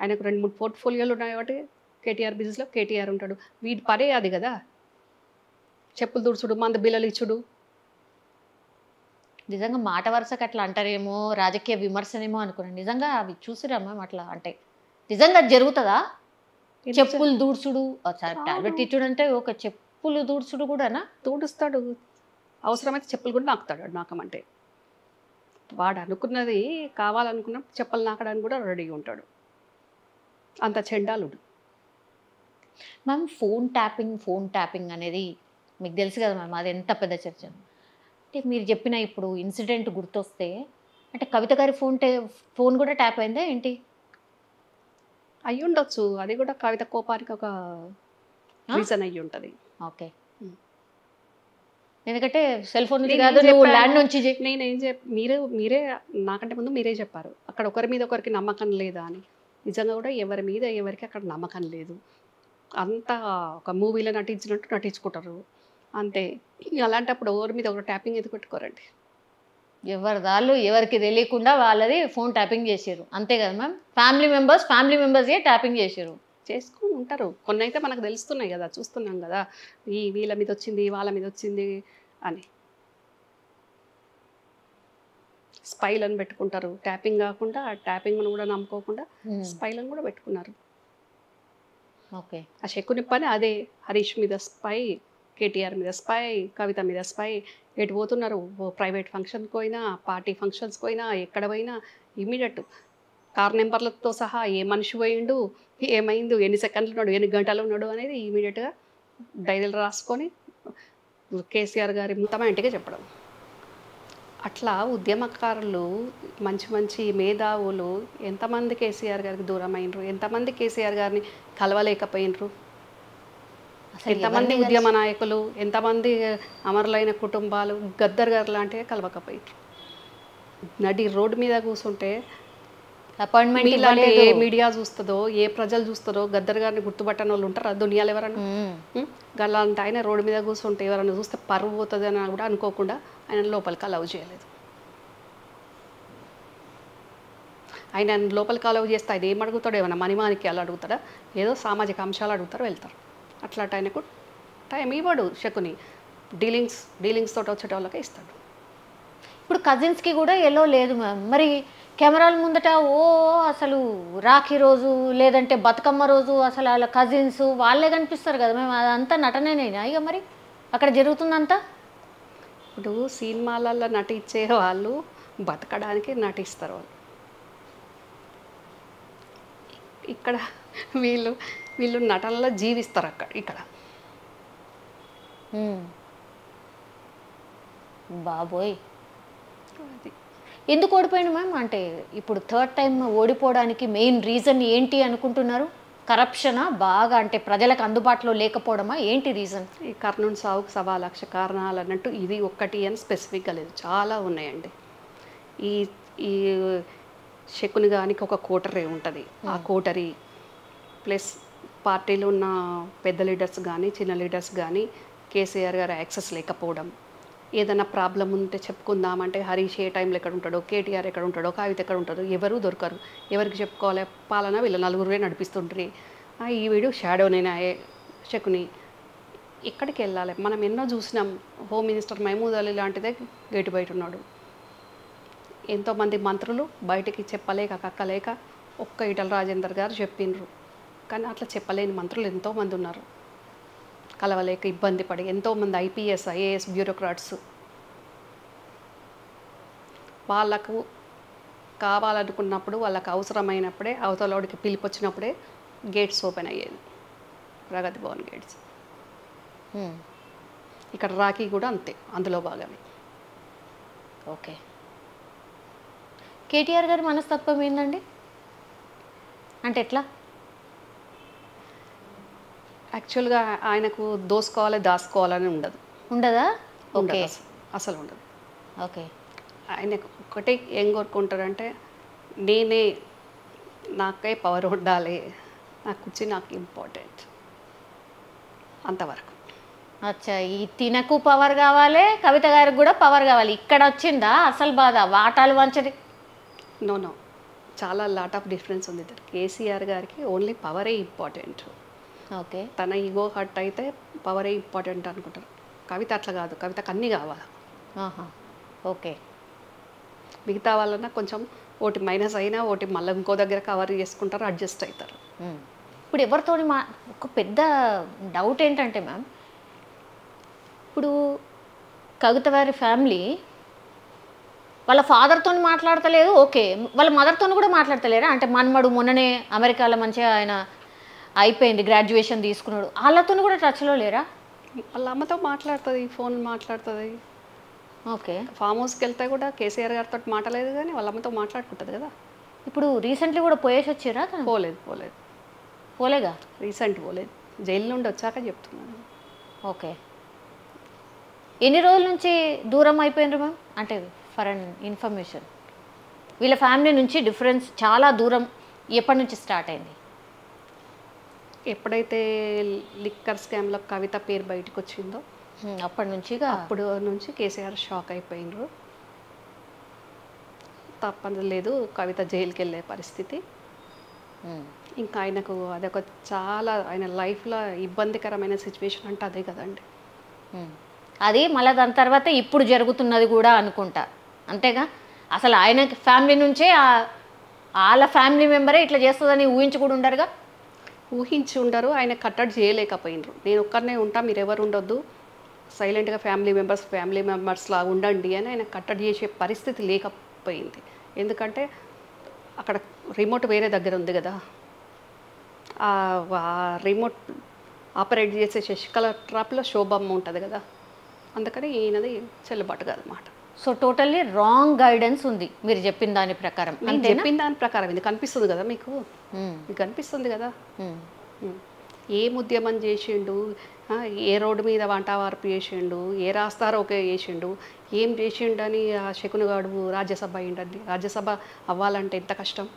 ఆయనకు 2-3 పోర్ట్ఫోలియోలు ఉన్నాయి కాబట్టి కేటీఆర్ బిజీలో కేటీఆర్ ఉంటాడు. వీడి పడే అది కదా, చెప్పులు తుడుచుడు, మంద బిల్లలు ఇచ్చుడు. నిజంగా మాట వరుసకు అట్లా అంటారేమో, రాజకీయ విమర్శనేమో అనుకున్నాను. నిజంగా అవి చూసిరా మ్యామ్ అట్లా అంటే నిజంగా జరుగుతుందా? చెప్పులు దూడ్చుడు, టాబ్లెట్ ఇచ్చుడు అంటే ఒక చెప్పులు దూడ్చుడు కూడానా? దూడుస్తాడు, అవసరమైతే చెప్పులు కూడా నాకుతాడు. నాకమంటే వాడు అనుకున్నది కావాలనుకున్నప్పుడు చెప్పులు నాకడానికి కూడా రెడీగా ఉంటాడు. అంత చెండాలుడు. మ్యామ్ ఫోన్ ట్యాపింగ్ అనేది మీకు తెలుసు కదా మ్యామ్, అది ఎంత పెద్ద చర్చ. అంటే మీరు చెప్పిన ఇప్పుడు ఇన్సిడెంట్ గుర్తొస్తే అంటే కవిత గారి ఫోన్ కూడా ట్యాప్ అయిందా ఏంటి? అయ్యి ఉండొచ్చు, అది కూడా కవిత కోపానికి ఒక రీజన్ అయ్యి ఉంటుంది. ఓకే. ఎందుకంటే సెల్ ఫోన్ నుంచి కాదు, నువ్వు ల్యాండ్ నుంచి. నేనేం మీరే నాకంటే ముందు మీరే చెప్పారు అక్కడ ఒకరి మీద ఒకరికి నమ్మకం లేదా అని. నిజంగా కూడా ఎవరి మీద ఎవరికి అక్కడ నమ్మకం లేదు. అంతా ఒక మూవీలో నటించినట్టు నటించుకుంటారు అంతే. అలాంటప్పుడు ఎవరి మీద ఒక ట్యాపింగ్ ఎందుకు పెట్టుకోరండి? ఎవరికి తెలియకుండా వాళ్ళది ఫోన్ ట్యాపింగ్ చేసారు అంతే కదా మ్యామ్. ఫ్యామిలీ మెంబర్సే ట్యాపింగ్ చేసారు, చేసుకుని ఉంటారు. కొన్ని అయితే మనకు తెలుస్తున్నాయి కదా, చూస్తున్నాం కదా, వీళ్ళ మీద వచ్చింది వాళ్ళ మీద వచ్చింది అని. స్పైలను పెట్టుకుంటారు, ట్యాపింగ్ కాకుండా ట్యాపింగ్ను కూడా నమ్ముకోకుండా స్పైలను కూడా పెట్టుకున్నారు. ఓకే. ఆ శకుని పని అదే. హరీష్ మీద స్పై, కేటీఆర్ మీద స్పై, కవిత మీద స్పై. ఎటు పోతున్నారు, ప్రైవేట్ ఫంక్షన్కి పోయినా, పార్టీ ఫంక్షన్స్కి పోయినా, ఎక్కడ పోయినా ఇమీడియట్ కార్ నెంబర్లతో సహా ఏ మనిషి పోయిండు, ఏమైంది, ఎన్ని సెకండ్లు ఉన్నాడు, ఎన్ని గంటలు ఉన్నాడు అనేది ఇమీడియట్గా డైరీలు రాసుకొని కేసీఆర్ గారి మొత్తం ఇంటికే చెప్పడం. అట్లా ఉద్యమకారులు మంచి మంచి మేధావులు ఎంతమంది కేసీఆర్ గారికి దూరం అయినరు, ఎంతమంది కేసీఆర్ గారిని కలవలేకపోయినరు, అసలు ఎంతమంది ఎవరిని ఉద్యమ నాయకులు, ఎంతమంది అమరులైన కుటుంబాలు గద్దర్ గారు లాంటివే కలవకపోయినరు. నడి రోడ్డు మీద కూర్చుంటే అపాయింట్మెంట్ మీలాంటి ఇవ్వలేదు. ఏ మీడియా చూస్తుందో, ఏ ప్రజలు చూస్తుందో గద్దర్ గారిని గుర్తుపట్టని వాళ్ళు ఉంటారు ఆ దునియాలో ఎవరన్నా? అలాంటి ఆయన రోడ్డు మీద కూర్చుంటే ఎవరన్నా చూస్తే పరువు పోతుంది అని కూడా అనుకోకుండా ఆయన లోపలికి అలౌ చేయలేదు. ఆయన లోపలికి అలౌ చేస్తే ఆయన ఏం అడుగుతాడో, ఏమన్నా మణిమాణిక్యాలు అడుగుతాడా, ఏదో సామాజిక అంశాలు అడుగుతారు, వెళ్తారు. అట్లాంటి ఆయనకు టైం ఇవ్వడు. శకుని డీలింగ్స్ తోటి వచ్చేటోళ్ళకే ఇస్తాడు. ఇప్పుడు కజిన్స్కి కూడా ఎల్లో లేదు మ్యామ్. మరి కెమెరాల ముందట అసలు రాఖీ రోజు లేదంటే బతుకమ్మ రోజు అసలు వాళ్ళ కజిన్స్ వాళ్ళే కనిపిస్తారు కదా మేము, అదంతా నటనేనేనా ఇక మరి అక్కడ జరుగుతుందంతా? ఇప్పుడు సినిమాలలో నటించే వాళ్ళు బతకడానికి నటిస్తారు వాళ్ళు. ఇక్కడ వీళ్ళు నటనలో జీవిస్తారు ఇక్కడ. బాబోయ్, అది ఎందుకు ఓడిపోయింది మ్యామ్? అంటే ఇప్పుడు థర్డ్ టైం ఓడిపోవడానికి మెయిన్ రీజన్ ఏంటి అనుకుంటున్నారు? కరప్షనా బాగా, అంటే ప్రజలకు అందుబాటులో లేకపోవడమా, ఏంటి రీజన్? ఈ కర్నూలు సావుకు 1,00,000 కారణాలు అన్నట్టు ఇది ఒక్కటి అని స్పెసిఫిక్గా లేదు, చాలా ఉన్నాయండి. ఈ ఈ శకుని గానికి ఒక కోటరీ ఉంటుంది. ఆ కోటరీ ప్లస్ పార్టీలో ఉన్న పెద్ద లీడర్స్ కానీ చిన్న లీడర్స్ కానీ కేసీఆర్ గారు యాక్సెస్ లేకపోవడం, ఏదైనా ప్రాబ్లం ఉంటే చెప్పుకుందామంటే హరీష్ ఏ టైంలో ఎక్కడ ఉంటాడో, కేటీఆర్ ఎక్కడ ఉంటాడో, కవిత ఎక్కడ ఉంటాడో ఎవరు దొరకరు. ఎవరికి చెప్పుకోవాలి పాలన వీళ్ళు నలుగురే నడిపిస్తుంటారు. ఈ వీడియో షాడోనేనా శకుని, ఎక్కడికి వెళ్ళాలి? మనం ఎన్నో చూసినాం. హోమ్ మినిస్టర్ మహమూద్ అలీ లాంటిదే గేటు బయట ఉన్నాడు. ఎంతోమంది మంత్రులు బయటికి చెప్పలేక కక్కలేక ఒక్క ఈటల రాజేందర్ గారు చెప్పిండ్రు. కానీ అట్లా చెప్పలేని మంత్రులు ఎంతోమంది ఉన్నారు, కలవలేక ఇబ్బంది పడి. ఎంతోమంది IPS IAS బ్యూరోక్రాట్స్ వాళ్ళకు కావాలనుకున్నప్పుడు, వాళ్ళకు అవసరమైనప్పుడే, అవతలోడికి పిలుపు వచ్చినప్పుడే గేట్స్ ఓపెన్ అయ్యేది, ప్రగతి భవన్ గేట్స్. ఇక్కడ రాఖీ కూడా అంతే, అందులో భాగమే. ఓకే, కేటీఆర్ గారి మనస్తత్వం ఏందండి? అంటే ఎట్లా? యాక్చువల్గా ఆయనకు దోసుకోవాలి దాచుకోవాలని ఉండదా? ఓకే, అసలు ఉండదు. ఓకే, ఆయనకు ఒకటే ఏం కోరుకుంటారంటే నాకే పవర్ ఉండాలి, నాకు వచ్చి నాకు ఇంపార్టెంట్, అంతవరకు. అచ్చా, ఈ తినకు పవర్ కావాలి, కవిత గారికి కూడా పవర్ కావాలి. ఇక్కడ వచ్చిందా అసలు బాధ? వాటాలు వంచది. నో చాలా లాట్ ఆఫ్ డిఫరెన్స్ ఉంది. కేసీఆర్ గారికి ఓన్లీ పవరే ఇంపార్టెంట్. ఓకే, తన ఈగో హర్ట్ అయితే పవరే ఇంపార్టెంట్ అనుకుంటారు. కవిత అట్లా కాదు, కవితకు అన్నీ కావాలి. ఓకే, మిగతా వాళ్ళన్నా కొంచెం ఒకటి మైనస్ అయినా ఒకటి మళ్ళీ ఇంకో దగ్గర కవర్ చేసుకుంటారు, అడ్జస్ట్ అవుతారు. ఇప్పుడు ఎవరితోని ఒక పెద్ద డౌట్ ఏంటంటే మ్యామ్, ఇప్పుడు కవిత వారి ఫ్యామిలీ వాళ్ళ ఫాదర్తో మాట్లాడతలేదు, ఓకే, వాళ్ళ మదర్తో కూడా మాట్లాడతలేరా? అంటే మన్మడు మొన్ననే అమెరికాలో మంచిగా ఆయన అయిపోయింది, గ్రాడ్యుయేషన్ తీసుకున్నాడు, వాళ్ళతో కూడా టచ్లో లేరా? వాళ్ళ అమ్మతో మాట్లాడుతుంది, ఫోన్ మాట్లాడుతుంది. ఓకే, ఫామ్ హౌస్కి వెళ్తే కూడా కేసీఆర్ గారితో మాట్లాడలేదు, కానీ వాళ్ళ అమ్మతో మాట్లాడుకుంటుంది కదా. ఇప్పుడు రీసెంట్లీ కూడా పోయేసి వచ్చిరా? పోలేగా, రీసెంట్ పోలేదు, జైలు నుండి వచ్చాక చెప్తున్నాను. ఓకే, ఎన్ని రోజుల నుంచి దూరం అయిపోయినారు మ్యామ్? అంటే ఫర్ అన్ ఇన్ఫర్మేషన్, వీళ్ళ ఫ్యామిలీ నుంచి డిఫరెన్స్ చాలా దూరం ఎప్పటి నుంచి స్టార్ట్ అయింది? ఎప్పుడైతే లిక్కర్ స్కామ్లో కవిత పేరు బయటకు వచ్చిందో అప్పటి నుంచి అప్పుడు నుంచి కేసీఆర్ షాక్ అయిపోయినారు. తప్పదు లేదు, కవిత జైలుకి వెళ్ళే పరిస్థితి. ఇంకా ఆయనకు అదొక చాలా ఆయన లైఫ్లో ఇబ్బందికరమైన సిచ్యువేషన్ అంటే అదే కదండి. అది మళ్ళీ దాని తర్వాత ఇప్పుడు జరుగుతున్నది కూడా అనుకుంటా, అంతేగా? అసలు ఆయన ఫ్యామిలీ నుంచే వాళ్ళ ఫ్యామిలీ మెంబరే ఇట్లా చేస్తుందని ఊహించి కూడా ఉండరుగా? ఊహించి ఉండరు, ఆయన కట్టడి చేయలేకపోయినరు. నేను ఒక్కరినే ఉంటా, మీరు ఎవరు ఉండొద్దు, సైలెంట్గా ఫ్యామిలీ మెంబర్స్ లా ఉండండి అని ఆయన కట్టడి చేసే పరిస్థితి లేకపోయింది. ఎందుకంటే అక్కడ రిమోట్ వేరే దగ్గర ఉంది కదా, ఆ రిమోట్ ఆపరేట్ చేసే శశికళ ట్రాప్లో శోభమ్మ ఉంటుంది కదా, అందుకని ఈయనది చెల్లుబాటు కాదన్నమాట. సో టోటల్లీ రాంగ్ గైడెన్స్ ఉంది మీరు చెప్పిన దాని ప్రకారం. నేను చెప్పిన దాని ప్రకారం ఇది కనిపిస్తుంది కదా మీకు కనిపిస్తుంది కదా. ఏం ఉద్యమం చేసిండు, ఏ రోడ్డు మీద వంట వార్పు చేసిండు, ఏ రాస్తారో ఒకే చేసిండు, ఏం చేసిండు అని ఆ శకునుగాడు రాజ్యసభ అయ్యిండండి. రాజ్యసభ అవ్వాలంటే ఎంత కష్టం.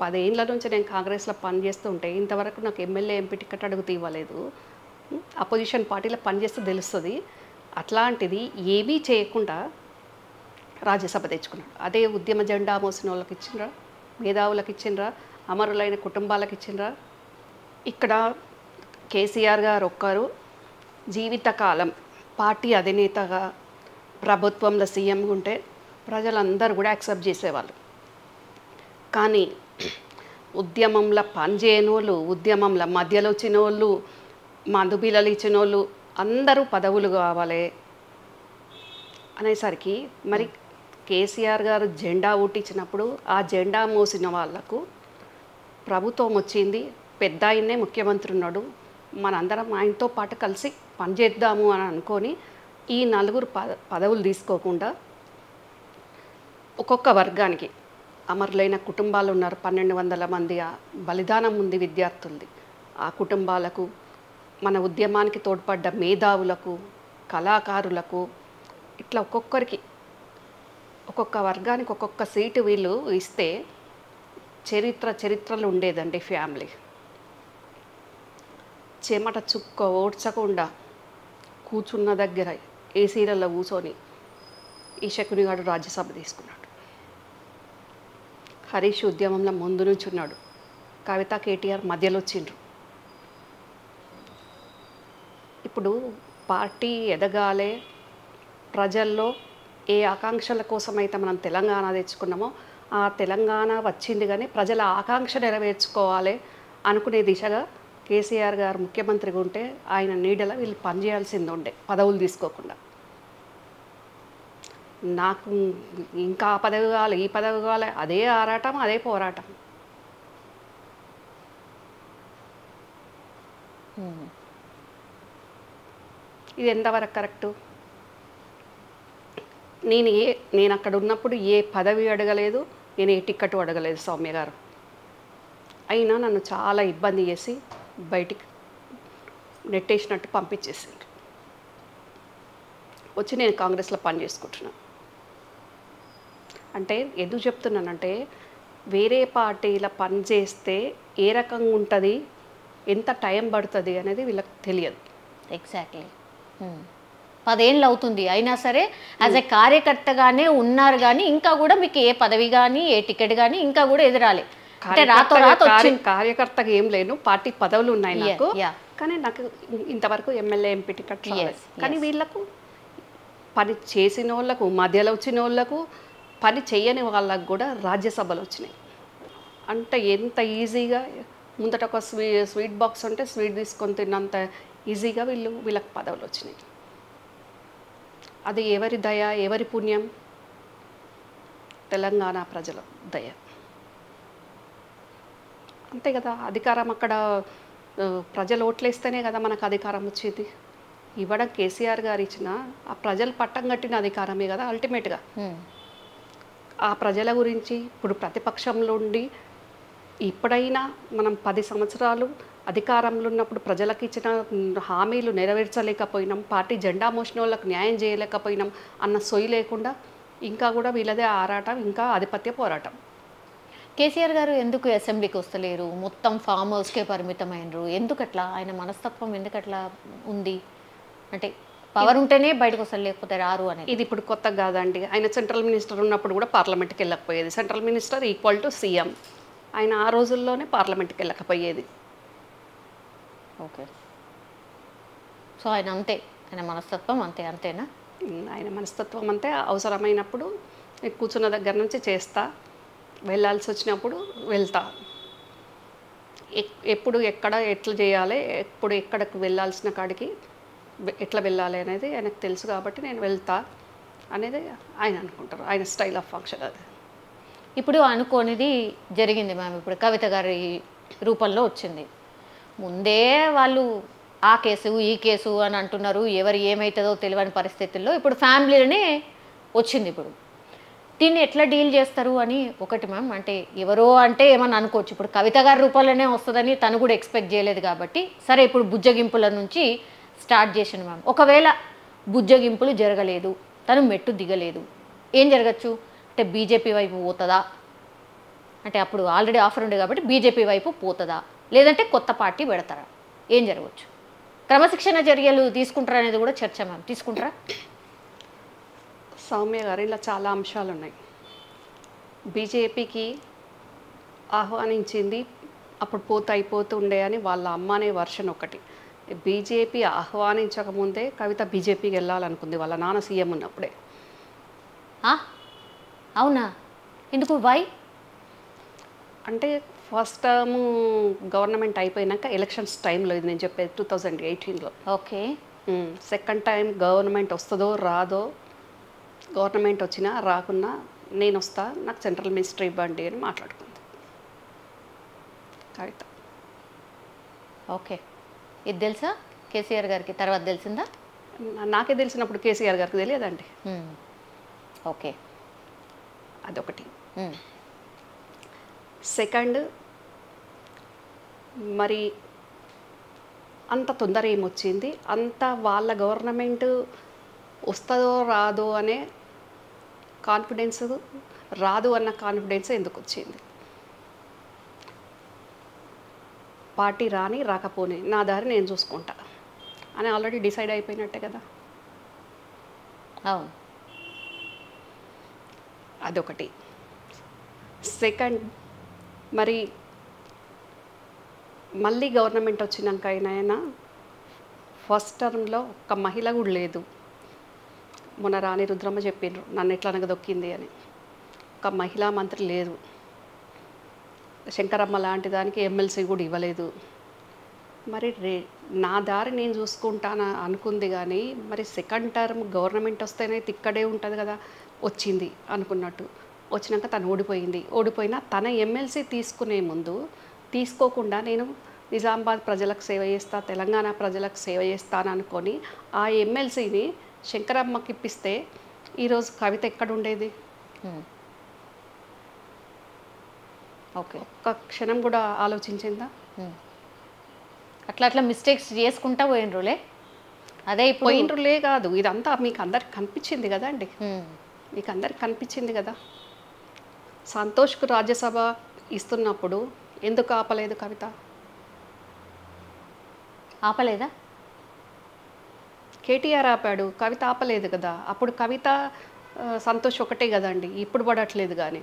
10 ఏళ్ళ నుంచి నేను కాంగ్రెస్లో పనిచేస్తుంటే ఇంతవరకు నాకు ఎమ్మెల్యే ఎంపీ టికెట్ అడుగుతూ ఇవ్వలేదు. అపోజిషన్ పార్టీలో పనిచేస్తే తెలుస్తుంది. అట్లాంటిది ఏమీ చేయకుండా రాజ్యసభ తెచ్చుకున్నాడు. అదే ఉద్యమ జెండా మోసిన వాళ్ళకి ఇచ్చిండ్రా, మేధావులకు ఇచ్చిండ్రా, అమరులైన కుటుంబాలకు ఇచ్చిండ్రా. ఇక్కడ కేసీఆర్ గారు ఒక్కరు జీవితకాలం పార్టీ అధినేతగా ప్రభుత్వంలో సీఎంగా ఉంటే ప్రజలందరూ కూడా యాక్సెప్ట్ చేసేవాళ్ళు. కానీ ఉద్యమంలో పనిచేయని వాళ్ళు, ఉద్యమంలో మధ్యలో వచ్చిన వాళ్ళు, మందుబిల్లలు ఇచ్చిన వాళ్ళు అందరూ పదవులు కావాలి అనేసరికి మరి కేసీఆర్ గారు జెండా ఊటించినప్పుడు ఆ జెండా మోసిన వాళ్లకు ప్రభుత్వం వచ్చింది, పెద్ద ఆయన్నే ముఖ్యమంత్రి ఉన్నాడు, మనందరం ఆయనతో పాటు కలిసి పనిచేద్దాము అని అనుకొని ఈ 4 పదవులు తీసుకోకుండా ఒక్కొక్క వర్గానికి అమరులైన కుటుంబాలు ఉన్నారు, 1200 మంది బలిదానం ఉంది విద్యార్థులది, ఆ కుటుంబాలకు, మన ఉద్యమానికి తోడ్పడ్డ మేధావులకు, కళాకారులకు, ఇట్లా ఒక్కొక్కరికి ఒక్కొక్క వర్గానికి ఒక్కొక్క సీటు వీళ్ళు ఇస్తే చరిత్రలు ఉండేదండి. ఫ్యామిలీ చెమట చుక్క ఓడ్చకుండా కూర్చున్న దగ్గర ఏసీలలో కూర్చొని ఈ శకునిగాడు రాజ్యసభ తీసుకున్నాడు. హరీష్ ఉద్యమంలో ముందు నుంచి ఉన్నాడు, కవిత కేటీఆర్ మధ్యలో వచ్చిండ్రు. ఇప్పుడు పార్టీ ఎదగాలే, ప్రజల్లో ఏ ఆకాంక్షల కోసమైతే మనం తెలంగాణ తెచ్చుకున్నామో ఆ తెలంగాణ వచ్చింది, కానీ ప్రజల ఆకాంక్ష నెరవేర్చుకోవాలి అనుకునే దిశగా కేసీఆర్ గారు ముఖ్యమంత్రిగా ఉంటే ఆయన నీడలో వీళ్ళు పనిచేయాల్సింది ఉండే, పదవులు తీసుకోకుండా. నాకు ఇంకా ఆ పదవి కావాలి, ఈ పదవి కావాలి, అదే ఆరాటం, అదే పోరాటం. ఇది ఎంతవరకు కరెక్టు? నేను అక్కడ ఉన్నప్పుడు ఏ పదవి అడగలేదు, నేను ఏ టికెట్ అడగలేదు సౌమ్య గారు. అయినా నన్ను చాలా ఇబ్బంది చేసి బయటికి నెట్టేసినట్టు పంపించేసిండ్రు. వచ్చి నేను కాంగ్రెస్లో పని చేసుకుంటున్నాను. అంటే ఎందుకు చెప్తున్నానంటే వేరే పార్టీల పని చేస్తే ఏ రకంగా ఉంటుంది, ఎంత టైం పడుతుంది అనేది వీళ్ళకి తెలియదు. ఎగ్జాక్ట్లీ 10 ఏళ్ళు అవుతుంది అయినా సరే యాజ్ ఎ కార్యకర్తగానే ఉన్నారు, కానీ ఇంకా కూడా మీకు ఏ పదవి కానీ ఏ టికెట్ కానీ ఇంకా కూడా ఎదురాలి. కార్యకర్తగా ఏం లేను, పార్టీ పదవులు ఉన్నాయి నాకు, కానీ నాకు ఇంతవరకు ఎమ్మెల్యే ఎంపీ టికెట్ రాలేదు. కానీ వీళ్ళకు పని చేసిన వాళ్ళకు, మధ్యలో వచ్చిన వాళ్ళకు, పని చేయని వాళ్ళకు కూడా రాజ్యసభలు వచ్చినాయి. అంటే ఎంత ఈజీగా ముందట ఒక స్వీట్ బాక్స్ ఉంటే స్వీట్ తీసుకొని తిన్నంత ఈజీగా వీళ్ళకి పదవులు వచ్చినాయి. అది ఎవరి దయ, ఎవరి పుణ్యం? తెలంగాణ ప్రజల దయ. అంతే కదా. అధికారం అక్కడ ప్రజలు ఓట్లేస్తేనే కదా మనకు అధికారం వచ్చేది. ఇవ్వడం కేసీఆర్ గారు ఇచ్చిన ఆ ప్రజలు పట్టం కట్టిన అధికారమే కదా అల్టిమేట్గా. ఆ ప్రజల గురించి ఇప్పుడు ప్రతిపక్షంలో ఉండి ఇప్పుడైనా మనం 10 సంవత్సరాలు అధికారంలో ఉన్నప్పుడు ప్రజలకు ఇచ్చిన హామీలు నెరవేర్చలేకపోయినాం, పార్టీ జెండా మోసిన వాళ్ళకు న్యాయం చేయలేకపోయినాం అన్న సొయ్యి లేకుండా ఇంకా కూడా వీళ్ళదే ఆరాటం, ఇంకా ఆధిపత్య పోరాటం. కేసీఆర్ గారు ఎందుకు అసెంబ్లీకి వస్తలేరు, మొత్తం ఫామ్ హౌస్కే పరిమితమైనరు? ఎందుకట్లా? ఆయన మనస్తత్వం ఎందుకట్లా ఉంది? అంటే పవర్ ఉంటేనే బయటకు వస్తారు, లేకపోతే రారు అనేది. ఇది ఇప్పుడు కొత్త కాదండి. ఆయన సెంట్రల్ మినిస్టర్ ఉన్నప్పుడు కూడా పార్లమెంట్కి వెళ్ళకపోయేది. Central minister equal to CM. ఆయన ఆ రోజుల్లోనే పార్లమెంట్కి వెళ్ళకపోయేది. ఓకే. సో ఆయన అంతే, ఆయన మనస్తత్వం అంతేనా? ఆయన మనస్తత్వం అంతే. అవసరమైనప్పుడు కూర్చున్న దగ్గర నుంచి చేస్తా, వెళ్ళాల్సి వచ్చినప్పుడు వెళ్తా, ఎప్పుడు ఎక్కడ ఎట్లా చేయాలి, ఎప్పుడు ఎక్కడికి వెళ్ళాల్సిన కాడికి ఎట్లా వెళ్ళాలి అనేది ఆయనకు తెలుసు కాబట్టి నేను వెళ్తా అనేది ఆయన అనుకుంటారు. ఆయన స్టైల్ ఆఫ్ ఫంక్షన్ అది. ఇప్పుడు అనుకోనిది జరిగింది మ్యామ్. ఇప్పుడు కవిత గారి రూపంలో వచ్చింది. ముందే వాళ్ళు ఆ కేసు ఈ కేసు అని అంటున్నారు. ఎవరు ఏమవుతుందో తెలియని పరిస్థితుల్లో ఇప్పుడు ఫ్యామిలీలోనే వచ్చింది. ఇప్పుడు దీన్ని ఎట్లా డీల్ చేస్తారు అని ఒకటి మ్యామ్. అంటే ఎవరో అంటే ఏమన్నా అనుకోవచ్చు, ఇప్పుడు కవిత గారి రూపంలోనే వస్తుందని తను కూడా ఎక్స్పెక్ట్ చేయలేదు కాబట్టి సరే ఇప్పుడు బుజ్జగింపుల నుంచి స్టార్ట్ చేసింది మ్యామ్. ఒకవేళ బుజ్జగింపులు జరగలేదు, తను మెట్టు దిగలేదు, ఏం జరగచ్చు అంటే బీజేపీ వైపు పోతుందా, అంటే అప్పుడు ఆల్రెడీ ఆఫర్ ఉండే కాబట్టి బీజేపీ వైపు పోతుందా, లేదంటే కొత్త పార్టీ పెడతారా, ఏం జరగవచ్చు? క్రమశిక్షణ చర్యలు తీసుకుంటారా అనేది కూడా చర్చ మ్యామ్. తీసుకుంటారా? సౌమ్య గారు, ఇలా చాలా అంశాలు ఉన్నాయి. బీజేపీకి ఆహ్వానించింది అప్పుడు పోతే అయిపోతుండే అని వాళ్ళ అమ్మ అనే వర్షన్ ఒకటి. బీజేపీ ఆహ్వానించకముందే కవిత బీజేపీకి వెళ్ళాలనుకుంది వాళ్ళ నాన్న సీఎం ఉన్నప్పుడే. అవునా? ఎందుకు? వై? అంటే ఫస్ట్ టర్మ్ గవర్నమెంట్ అయిపోయినాక ఎలక్షన్స్ టైంలో, ఇది నేను చెప్పేది 2018లో. ఓకే. సెకండ్ టైం గవర్నమెంట్ వస్తుందో రాదో, గవర్నమెంట్ వచ్చినా రాకున్నా నేను వస్తా, నాకు సెంట్రల్ మినిస్టర్ ఇవ్వండి అని మాట్లాడుకుంది కవిత. ఓకే. ఇది తెలుసా కేసీఆర్ గారికి? తర్వాత తెలిసిందా? నాకే తెలిసినప్పుడు కేసీఆర్ గారికి తెలియదండి. ఓకే, అదొకటి. సెకండ్, మరి అంత తొందర ఏమొచ్చింది, అంత వాళ్ళ గవర్నమెంట్ వస్తుందో రాదో అనే కాన్ఫిడెన్స్, రాదు అన్న కాన్ఫిడెన్స్ ఎందుకు వచ్చింది? పార్టీ రాని రాకపోని నా దారి నేను చూసుకుంటా అని ఆల్రెడీ డిసైడ్ అయిపోయినట్టే కదా. అవును. అదొకటి. సెకండ్, మరి మళ్ళీ గవర్నమెంట్ వచ్చినాక అయినా ఫస్ట్ టర్మ్లో ఒక్క మహిళ కూడా లేదు. మొన్న రాణి రుద్రమ్మ చెప్పిండ్రు నన్ను ఎట్లా అనగదొక్కింది అని. ఒక మహిళా మంత్రి లేదు. శంకరమ్మ లాంటి దానికి ఎమ్మెల్సీ కూడా ఇవ్వలేదు. మరి నా దారి నేను చూసుకుంటాను అనుకుంది, కానీ మరి సెకండ్ టర్మ్ గవర్నమెంట్ వస్తేనే ఇక్కడే ఉంటుంది కదా. వచ్చింది అనుకున్నట్టు, వచ్చినాక తను ఓడిపోయినా తన ఎమ్మెల్సీ తీసుకునే ముందు తీసుకోకుండా నేను నిజామాబాద్ ప్రజలకు సేవ చేస్తా, తెలంగాణ ప్రజలకు సేవ చేస్తాను అనుకొని ఆ ఎమ్మెల్సీని శంకరమ్మకి ఇప్పిస్తే ఈరోజు కవిత ఎక్కడ ఉండేది? ఓకే. ఒక్క క్షణం కూడా ఆలోచించిందా? అట్లా అట్లా మిస్టేక్స్ చేసుకుంటా పోయినరులే. అదే ఇప్పుడు పోయినరులే కాదు, ఇదంతా మీకు అందరికి కనిపించింది కదా అండి. మీకు అందరికి కనిపించింది కదా. సంతోష్కు రాజ్యసభ ఇస్తున్నప్పుడు ఎందుకు ఆపలేదు కవిత? ఆపలేదా? కేటీఆర్ ఆపాడు, కవిత ఆపలేదు కదా. అప్పుడు కవిత సంతోష్ ఒకటే కదండి, ఇప్పుడు పడట్లేదు. కానీ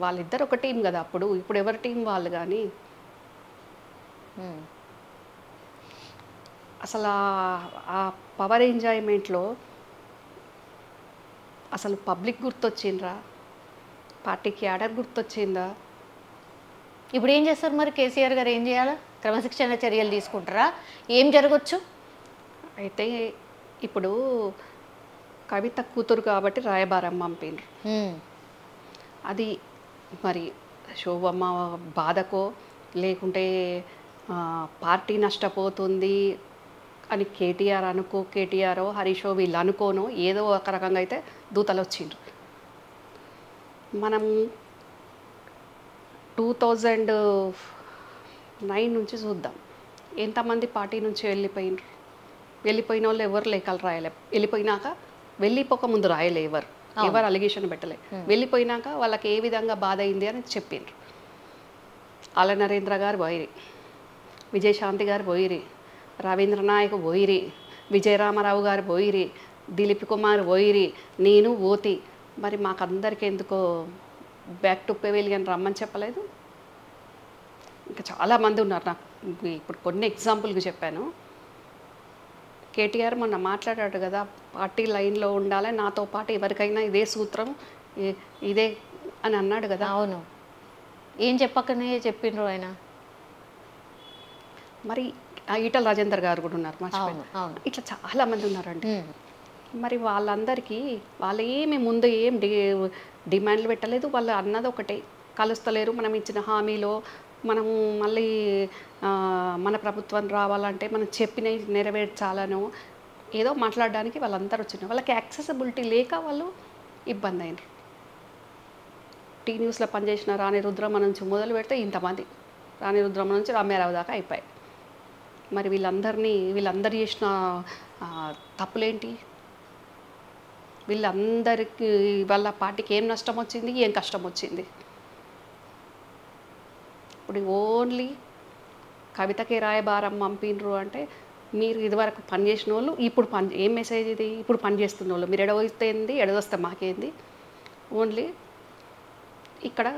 వాళ్ళిద్దరు ఒక టీం కదా అప్పుడు, ఇప్పుడు ఎవరి టీం వాళ్ళు. కానీ అసలు ఆ పవర్ ఎంజాయ్మెంట్లో అసలు పబ్లిక్ గుర్తొచ్చిండ్రా? పార్టీ క్యాడర్ గుర్తొచ్చిందా? ఇప్పుడు ఏం చేస్తారు మరి? కేసీఆర్ గారు ఏం చేయాలా? క్రమశిక్షణ చర్యలు తీసుకుంటారా? ఏం జరగచ్చు? అయితే ఇప్పుడు కవిత కూతురు కాబట్టి రాయబారం పంపిండ్రు. అది మరి శోభమ్మ బాధకో లేకుంటే పార్టీ నష్టపోతుంది అని కేటీఆర్ కేటీఆరో హరీషో వీళ్ళు అనుకోనో ఏదో ఒక రకంగా అయితే దూతలు వచ్చిండ్రు. మనం 2009 నుంచి చూద్దాం, ఎంతమంది పార్టీ నుంచి వెళ్ళిపోయినరు. వెళ్ళిపోయిన వాళ్ళు ఎవరు లేఖలు రాయలే. వెళ్ళిపోయినాక, వెళ్ళిపోక ముందు రాయలే ఎవరు అలిగేషన్ పెట్టలే. వెళ్ళిపోయినాక వాళ్ళకి ఏ విధంగా బాధ అయింది అని చెప్పిండ్రు. ఆల నరేంద్ర గారు పోయిరి, విజయశాంతి గారు పోయిరి, రవీంద్రనాయక్ పోయిరి, విజయరామారావు గారు పోయిరి, దిలీప్ కుమార్ పోయిరి, నేను ఓతి. మరి మాకందరికీ ఎందుకో బ్యాక్ టు పెవిలియన్ రమ్మని చెప్పలేదు? ఇంకా చాలామంది ఉన్నారు. నాకు ఇప్పుడు కొన్ని ఎగ్జాంపుల్కి చెప్పాను. కేటీఆర్ మొన్న మాట్లాడాడు కదా, పార్టీ లైన్లో ఉండాలి, నాతో పాటు ఎవరికైనా ఇదే సూత్రం ఇదే అని అన్నాడు కదా. అవును. ఏం చెప్పకనే చెప్పిండ్రు ఆయన. మరి ఈటల రాజేందర్ గారు కూడా ఉన్నారు, మర్చిపోయాను. ఇట్లా చాలామంది ఉన్నారండి. మరి వాళ్ళందరికీ వాళ్ళు ఏమి ముందు ఏం డిమాండ్లు పెట్టలేదు. వాళ్ళు అన్నది ఒకటే, కలుస్తలేరు, మనం ఇచ్చిన హామీలో మనము మళ్ళీ మన ప్రభుత్వం రావాలంటే మనం చెప్పినవి నెరవేర్చాలను ఏదో మాట్లాడడానికి వాళ్ళందరూ వచ్చినారు. వాళ్ళకి యాక్సెసిబిలిటీ లేక వాళ్ళు ఇబ్బంది అయినారు. టీ న్యూస్లో పనిచేసిన రాణి రుద్రమ్మ నుంచి మొదలు పెడితే ఇంతమంది, రాణి రుద్రమ్మ నుంచి రామారావు దాకా అయిపోయాయి. మరి వీళ్ళందరూ చేసిన తప్పులేంటి? వీళ్ళందరికీ వాళ్ళ పార్టీకి ఏం నష్టం వచ్చింది, ఏం కష్టం వచ్చింది? ఇప్పుడు ఓన్లీ కవితకి రాయబారం పంపినరు అంటే మీరు ఇదివరకు పనిచేసిన వాళ్ళు ఇప్పుడు ఏం మెసేజ్ ఇది? ఇప్పుడు పనిచేస్తున్న వాళ్ళు మీరు ఎడవస్తేంది, ఎడదొస్తే మాకేంది? ఓన్లీ ఇక్కడ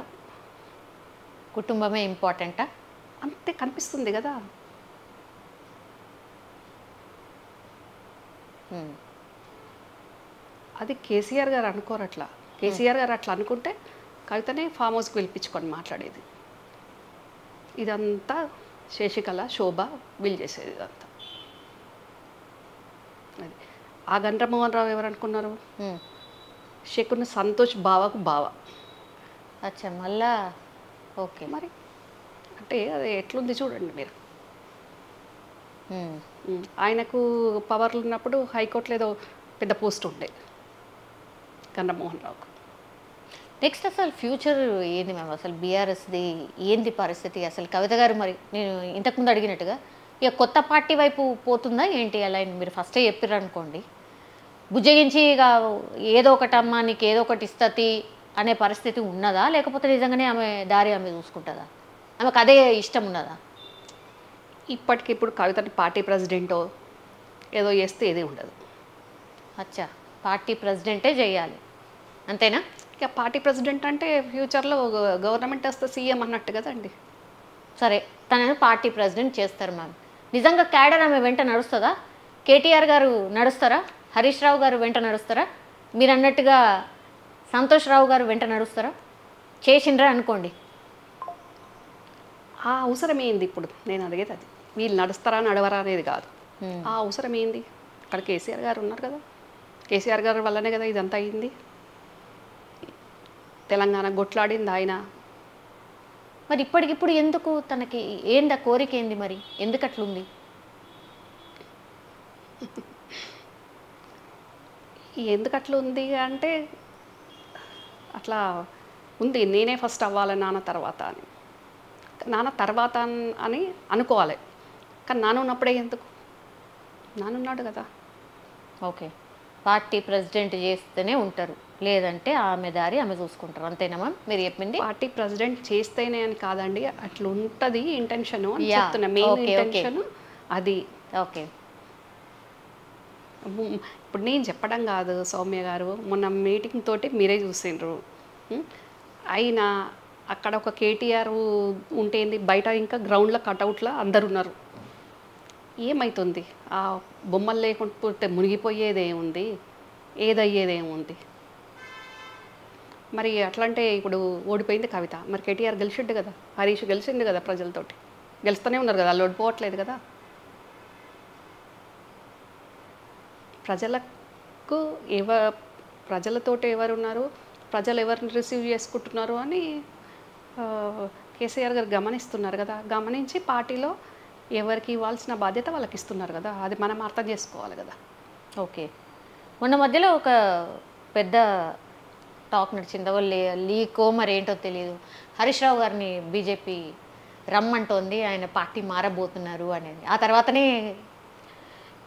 కుటుంబమే ఇంపార్టెంటా? అంతే కనిపిస్తుంది కదా. అది కేసీఆర్ గారు అనుకోరు అట్లా. కేసీఆర్ గారు అట్లా అనుకుంటే కవితనే ఫామ్ హౌస్కి పిలిపించుకొని మాట్లాడేది. ఇదంతా శశికళ, శోభ వీళ్ళు చేసేది ఇదంతా. అది ఆ గండ్రమోహన్ రావు ఎవరు అనుకున్నారు? శకున సంతోష్ బావకు బావ. అచ్చా, మళ్ళా ఓకే. మరి అంటే అది ఎట్లుంది చూడండి మీరు. ఆయనకు పవర్లు ఉన్నప్పుడు హైకోర్టులో ఏదో పెద్ద పోస్ట్ ఉండే గండ్రమోహన్ రావుకు. నెక్స్ట్ అసలు ఫ్యూచర్ ఏంది మ్యామ్? అసలు బీఆర్ఎస్ది ఏంది పరిస్థితి? అసలు కవిత గారు మరి నేను ఇంతకుముందు అడిగినట్టుగా ఇక కొత్త పార్టీ వైపు పోతుందా ఏంటి? అలా మీరు ఫస్టే చెప్పారు అనుకోండి, బుజ్జగించి ఇక ఏదో ఒకటి అమ్మ నీకు ఏదో ఒకటి ఇస్తతి అనే పరిస్థితి ఉన్నదా? లేకపోతే నిజంగానే ఆమె దారి ఆమె చూసుకుంటుందా? ఆమెకు అదే ఇష్టం ఉన్నదా? ఇప్పటికిప్పుడు కవితని పార్టీ ప్రెసిడెంటో ఏదో చేస్తే ఏది ఉండదు. అచ్చా, పార్టీ ప్రెసిడెంటే చేయాలి అంతేనా? ఇక పార్టీ ప్రెసిడెంట్ అంటే ఫ్యూచర్లో గవర్నమెంట్ వస్తే సీఎం అన్నట్టు కదండి. సరే, తనను పార్టీ ప్రెసిడెంట్ చేస్తారు మ్యామ్. నిజంగా క్యాడర్ ఆమె వెంట నడుస్తుందా? కేటీఆర్ గారు నడుస్తారా? హరీష్ రావు గారు వెంట నడుస్తారా? మీరు అన్నట్టుగా సంతోష్ రావు గారు వెంట నడుస్తారా? చేసిండ్రా అనుకోండి, ఆ అవసరం ఏంది? ఇప్పుడు నేను అడిగేది అది. వీళ్ళు నడుస్తారా నడవరా అనేది కాదు. ఆ అవసరం ఏంది? అక్కడ కేసీఆర్ గారు ఉన్నారు కదా. కేసీఆర్ గారి వల్లనే కదా ఇదంతా అయింది. తెలంగాణ గొట్లాడింది ఆయన. మరి ఇప్పటికిప్పుడు ఎందుకు తనకి ఏందా కోరిక ఏంది? మరి ఎందుకు అట్లుంది? ఎందుకు అట్లా ఉంది అంటే అట్లా ఉంది. నేనే ఫస్ట్ అవ్వాలి నాన్న తర్వాత అని. నాన్న తర్వాత అని అనుకోవాలి. కానీ నాన్న ఉన్నప్పుడే ఎందుకు? నానున్నాడు కదా. ఓకే, పార్టీ ప్రెసిడెంట్ చేస్తేనే ఉంటారు, లేదంటే ఆమె దారి ఆమె చూసుకుంటారు, అంతేనా మ్యామ్ మీరు చెప్పింది? పార్టీ ప్రెసిడెంట్ చేస్తేనే అని కాదండి, అట్లా ఉంటుంది ఇంటెన్షన్ అని Yeah. చెప్తున్నా. మెయిన్ Okay, ఇంటెన్షన్ అది. ఓకే. ఇప్పుడు నేను చెప్పడం కాదు సౌమ్య గారు, మొన్న మీటింగ్ తోటి మీరే చూసిండ్రు. అయినా అక్కడ ఒక కేటీఆర్ ఉంటేంది, బయట ఇంకా గ్రౌండ్లో కటౌట్లో అందరు ఉన్నారు. ఏమవుతుంది? ఆ బొమ్మలు లేకుంటే మునిగిపోయేదేముంది, ఏదయ్యేదేముంది? మరి అట్లంటే ఇప్పుడు ఓడిపోయింది కవిత, మరి కేటీఆర్ గెలిచిండు కదా, హరీష్ గెలిచిండు కదా, ప్రజలతోటి గెలుస్తూనే ఉన్నారు కదా, వాళ్ళు ఓడిపోవట్లేదు కదా. ప్రజలకు ప్రజలతోటి ఎవరున్నారు, ప్రజలు ఎవరిని రిసీవ్ చేసుకుంటున్నారు అని కేసీఆర్ గారు గమనిస్తున్నారు కదా. గమనించి పార్టీలో ఎవరికి ఇవ్వాల్సిన బాధ్యత వాళ్ళకి ఇస్తున్నారు కదా. అది మనం అర్థం చేసుకోవాలి కదా. ఓకే, మొన్న మధ్యలో ఒక పెద్ద టాక్ నడిచింది, వాళ్ళు లీకో మరి ఏంటో తెలియదు, హరీష్ రావు గారిని బీజేపీ రమ్మంటోంది, ఆయన పార్టీ మారబోతున్నారు అనేది. ఆ తర్వాతనే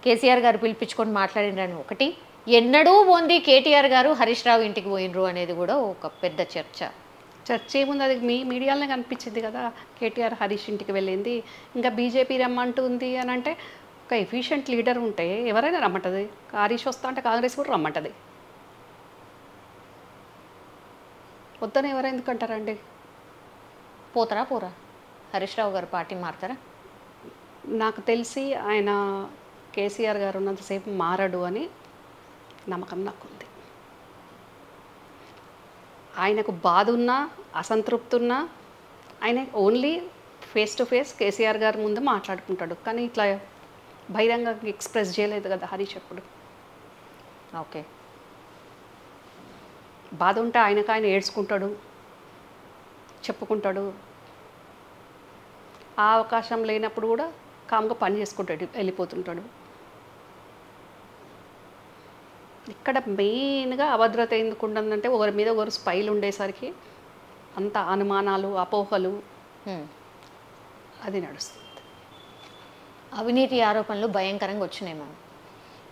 కేసీఆర్ గారు పిలిపించుకొని మాట్లాడినని ఒకటి, ఎన్నడూ పోంది కేటీఆర్ గారు హరీష్ రావు ఇంటికి పోయినరు అనేది కూడా ఒక పెద్ద చర్చ. చర్చ ఏముంది, అది మీ మీడియాలోనే కనిపించింది కదా. కేటీఆర్ హరీష్ ఇంటికి వెళ్ళింది. ఇంకా బీజేపీ రమ్మంటుంది అని అంటే ఒక ఎఫిషియెంట్ లీడర్ ఉంటే ఎవరైనా రమ్మంటుంది. హరీష్ వస్తా అంటే కాంగ్రెస్ కూడా రమ్మంటుంది. వద్దని ఎవరు ఎందుకు అంటారండి? పోరా హరీష్ రావు గారు పార్టీ మారుతారా? నాకు తెలిసి ఆయన కేసీఆర్ గారు ఉన్నంతసేపు మారడు అని నమ్మకం నాకుంది. ఆయనకు బాధ ఉన్నా అసంతృప్తి ఉన్నా ఆయన only face to face KCR గారి ముందు మాట్లాడుకుంటాడు. కానీ ఇట్లా బహిరంగ ఎక్స్ప్రెస్ చేయలేదు కదా హరీష్ ఎప్పుడు. ఓకే, బాధ ఉంటే ఆయన ఏడ్చుకుంటాడు, చెప్పుకుంటాడు. ఆ అవకాశం లేనప్పుడు కూడా కామ్గా పని చేసుకుంటాడు, వెళ్ళిపోతుంటాడు. ఇక్కడ మెయిన్గా అభద్రత ఎందుకు ఉంటుందంటే ఒకరి మీద ఒకరు స్పైలు ఉండేసరికి అంత అనుమానాలు, అపోహలు అది నడుస్తుంది. అవినీతి ఆరోపణలు భయంకరంగా వచ్చినాయి మ్యామ్.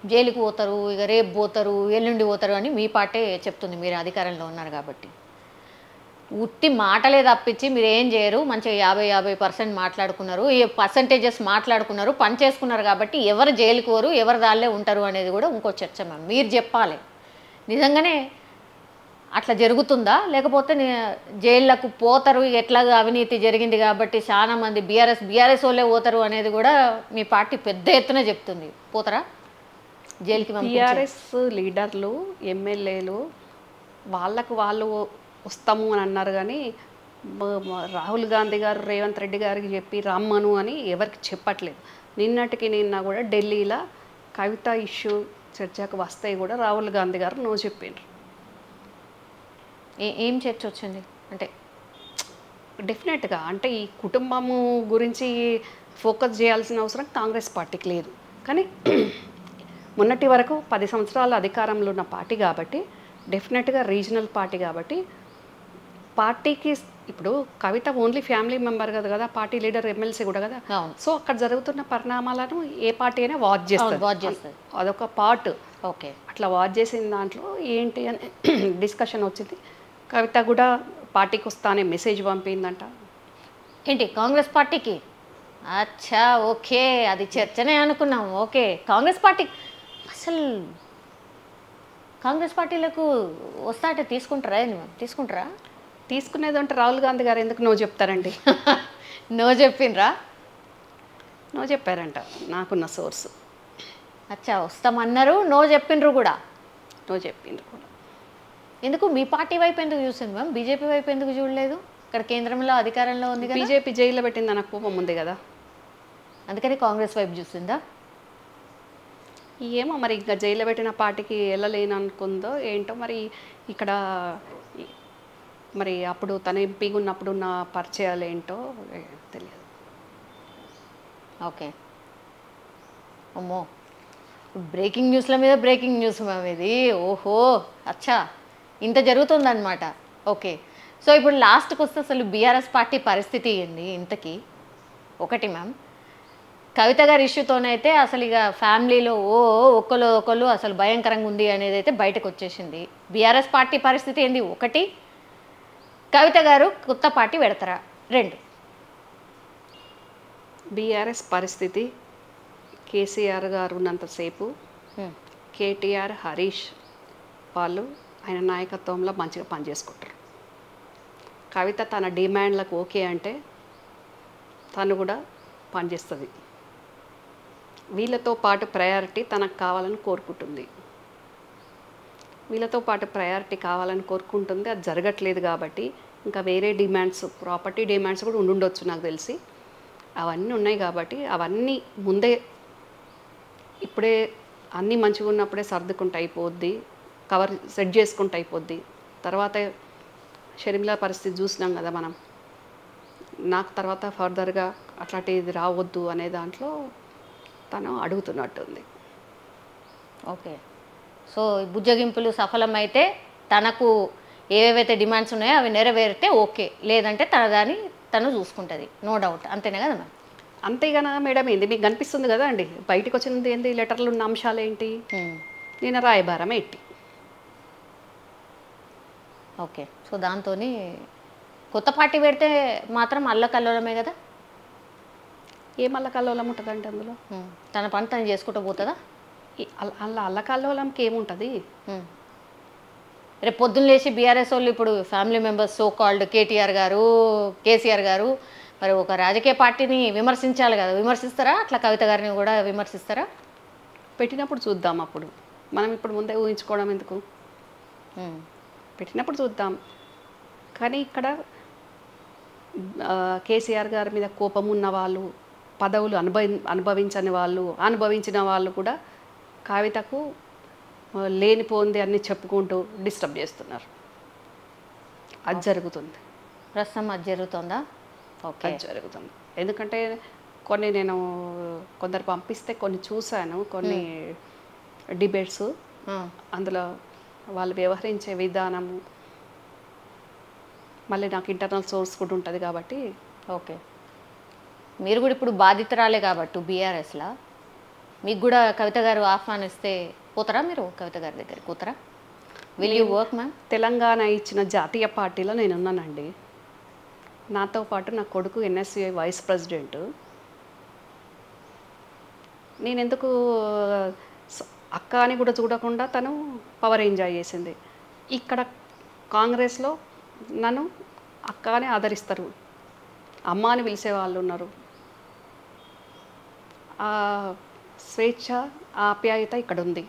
జైలుకి పోతారు, ఇక రేపు పోతారు, ఎల్లుండి పోతారు అని మీ పార్టీ చెప్తుంది, మీరు అధికారంలో ఉన్నారు కాబట్టి. ఉత్తి మాటలే తప్పించి మీరు ఏం చేయరు. మంచిగా 50% మాట్లాడుకున్నారు, ఈ పర్సంటేజెస్ మాట్లాడుకున్నారు, పని చేసుకున్నారు కాబట్టి ఎవరు జైలుకి పోరు, ఎవరు దాళ్ళే ఉంటారు అనేది కూడా ఇంకో చర్చ మ్యామ్. మీరు చెప్పాలి నిజంగానే అట్లా జరుగుతుందా, లేకపోతే జైళ్ళకు పోతారు ఎట్లాగా అవినీతి జరిగింది కాబట్టి చాలా మంది బీఆర్ఎస్ వాళ్ళే పోతారు అనేది కూడా మీ పార్టీ పెద్ద ఎత్తున చెప్తుంది. పోతారా జైలుకి? బీఆర్ఎస్ లీడర్లు, ఎమ్మెల్యేలు వాళ్ళకు వాళ్ళు వస్తాము అని అన్నారు, కానీ రాహుల్ గాంధీ గారు రేవంత్ రెడ్డి గారికి చెప్పి రమ్మను అని ఎవరికి చెప్పట్లేదు. నిన్నటికి నిన్న కూడా ఢిల్లీలో కవిత ఇష్యూ చర్చకు వస్తాయి కూడా రాహుల్ గాంధీ గారు నో చెప్పిండ్రు. ఏం చర్చ వచ్చింది అంటే డెఫినెట్గా అంటే ఈ కుటుంబము గురించి ఫోకస్ చేయాల్సిన అవసరం కాంగ్రెస్ పార్టీకి లేదు. కానీ మొన్నటి వరకు 10 సంవత్సరాల అధికారంలో ఉన్న పార్టీ కాబట్టి, డెఫినెట్గా రీజనల్ పార్టీ కాబట్టి పార్టీకి ఇప్పుడు కవిత ఓన్లీ ఫ్యామిలీ మెంబర్ కదా, పార్టీ లీడర్, ఎమ్మెల్సీ కూడా కదా. సో అక్కడ జరుగుతున్న పరిణామాలను ఏ పార్టీ అయినా వాచ్ చేస్తుంది, అదొక పార్ట్. ఓకే, అట్లా వాచ్ చేసిన దాంట్లో ఏంటి అని డిస్కషన్ వచ్చింది. కవిత కూడా పార్టీకి వస్తానే మెసేజ్ పంపిందంట. ఏంటి కాంగ్రెస్ పార్టీకి? అచ్చా, ఓకే, అది చర్చనే అనుకున్నాం. ఓకే, కాంగ్రెస్ పార్టీ అసలు కాంగ్రెస్ పార్టీలకు వస్తా అంటే తీసుకుంటారా? తీసుకునేది అంటే రాహుల్ గాంధీ గారు ఎందుకు నో చెప్తారండి? నో చెప్పిండ్రా? నో చెప్పారంట, నాకున్న సోర్స్. అచ్చా, వస్తామన్నారు, నో చెప్పిండ్రు కూడా? నో చెప్పిండ్రు కూడా. ఎందుకు మీ పార్టీ వైపు ఎందుకు చూసింది మ్యామ్, బీజేపీ వైపు ఎందుకు చూడలేదు? ఇక్కడ కేంద్రంలో అధికారంలో ఉంది కదా. బీజేపీ జైల్లో పెట్టింది నాకు కోపం ఉంది కదా, అందుకని కాంగ్రెస్ వైపు చూసిందా? ఏమో మరి ఇంకా జైల్లో పెట్టిన పార్టీకి వెళ్ళలేను అనుకుందో ఏంటో మరి. ఇక్కడ మరి అప్పుడు తన ఎంపీగా ఉన్నప్పుడు ఉన్న పరిచయాలు ఏంటో తెలియదు. ఓకే, అమ్మో, బ్రేకింగ్ న్యూస్ల మీద బ్రేకింగ్ న్యూస్ మ్యామ్ ఇది. ఓహో, అచ్చా, ఇంత జరుగుతుందన్నమాట. ఓకే, సో ఇప్పుడు లాస్ట్కి వస్తే అసలు బీఆర్ఎస్ పార్టీ పరిస్థితి ఏంది ఇంతకీ? ఒకటి మ్యామ్, కవిత గారి ఇష్యూతోనైతే అసలు ఇక ఫ్యామిలీలో ఒకళ్ళు అసలు భయంకరంగా ఉంది అనేది అయితే బయటకు వచ్చేసింది. బీఆర్ఎస్ పార్టీ పరిస్థితి ఏంది? ఒకటి, కవిత గారు కొత్త పార్టీ పెడతారా? 2, బీఆర్ఎస్ పరిస్థితి కేసీఆర్ గారు ఉన్నంతసేపు కేటీఆర్, హరీష్ వాళ్ళు ఆయన నాయకత్వంలో మంచిగా పనిచేసుకుంటారు. కవిత తన డిమాండ్లకు ఓకే అంటే తను కూడా పనిచేస్తుంది. వీళ్ళతో పాటు ప్రయారిటీ తనకు కావాలని కోరుకుంటుంది. వీళ్ళతో పాటు ప్రయారిటీ కావాలని కోరుకుంటుంది, అది జరగట్లేదు కాబట్టి ఇంకా వేరే డిమాండ్స్, ప్రాపర్టీ డిమాండ్స్ కూడా ఉండుండొచ్చు నాకు తెలిసి. అవన్నీ ఉన్నాయి కాబట్టి అవన్నీ ముందే ఇప్పుడే అన్నీ మంచిగా ఉన్నప్పుడే సర్దుకుంటూ అయిపోద్ది, సెట్ చేసుకుంటూ అయిపోద్ది. తర్వాత షర్మిల పరిస్థితి చూసినాం కదా మనం. నాకు తర్వాత ఫర్దర్గా అట్లాంటిది రావద్దు అనే దాంట్లో తను అడుగుతున్నట్టుంది. ఓకే, సో బుజ్జగింపులు సఫలమైతే తనకు ఏవేవైతే డిమాండ్స్ ఉన్నాయో అవి నెరవేరితే ఓకే, లేదంటే తను చూసుకుంటుంది, నో డౌట్. అంతేనే కదా మ్యామ్? అంతేగానా మేడం? ఏంది మీకు కనిపిస్తుంది కదా అండి, బయటకు వచ్చినది ఏంది, లెటర్లు ఉన్న అంశాలు ఏంటి, నేను రాయబారం ఏంటి. ఓకే, సో దాంతో కొత్త పార్టీ పెడితే మాత్రం అల్లకల్లోలమే కదా? ఏం అల్లకల్లోలం ఉంటుందండి అందులో? తన పని తను చేసుకుంటూ పోతుందా? అల్లకల్లోలంకి ఏముంటుంది? రేపు పొద్దున్న లేచి బీఆర్ఎస్ వాళ్ళు ఇప్పుడు family members so called KTR గారు, కేసీఆర్ గారు మరి ఒక రాజకీయ పార్టీని విమర్శించాలి కదా, విమర్శిస్తారా? అట్లా కవిత గారిని కూడా విమర్శిస్తారా? పెట్టినప్పుడు చూద్దాం. అప్పుడు మనం ఇప్పుడు ముందే ఊహించుకోవడం ఎందుకు? పెట్టినప్పుడు చూద్దాం. కానీ ఇక్కడ కేసీఆర్ గారి మీద కోపం ఉన్న వాళ్ళు, పదవులు అనుభవించిన వాళ్ళు కూడా కవితకు లేనిపోంది అన్ని చెప్పుకుంటూ డిస్టర్బ్ చేస్తున్నారు. అది జరుగుతుంది ప్రస్తుతం. అది జరుగుతుందా? ఓకే, జరుగుతుంది. ఎందుకంటే కొన్ని నేను కొందరు పంపిస్తే కొన్ని చూశాను, కొన్ని డిబేట్స్. అందులో వాళ్ళు వ్యవహరించే విధానము, మళ్ళీ నాకు ఇంటర్నల్ సోర్స్ కూడా ఉంటుంది కాబట్టి. ఓకే, మీరు కూడా ఇప్పుడు బాధితురాలే కాబట్టి బీఆర్ఎస్లా మీకు కూడా కవిత గారు ఆహ్వానిస్తే పోతారా మీరు కవిత గారి దగ్గరికి పోతారా? Will you work ma'am? Telangana ఇచ్చిన జాతీయ పార్టీలో నేను ఉన్నానండి. నాతో పాటు నా కొడుకు ఎన్ఎస్యుఐ వైస్ ప్రెసిడెంట్. నేను ఎందుకు అక్క అని కూడా చూడకుండా తను పవర్ ఎంజాయ్ చేసింది. ఇక్కడ కాంగ్రెస్లో నన్ను అక్క అని ఆదరిస్తారు, అమ్మ అని పిలిచే వాళ్ళు ఉన్నారు. ఆ స్వేచ్ఛ, ఆప్యాయత ఇక్కడ ఉంది.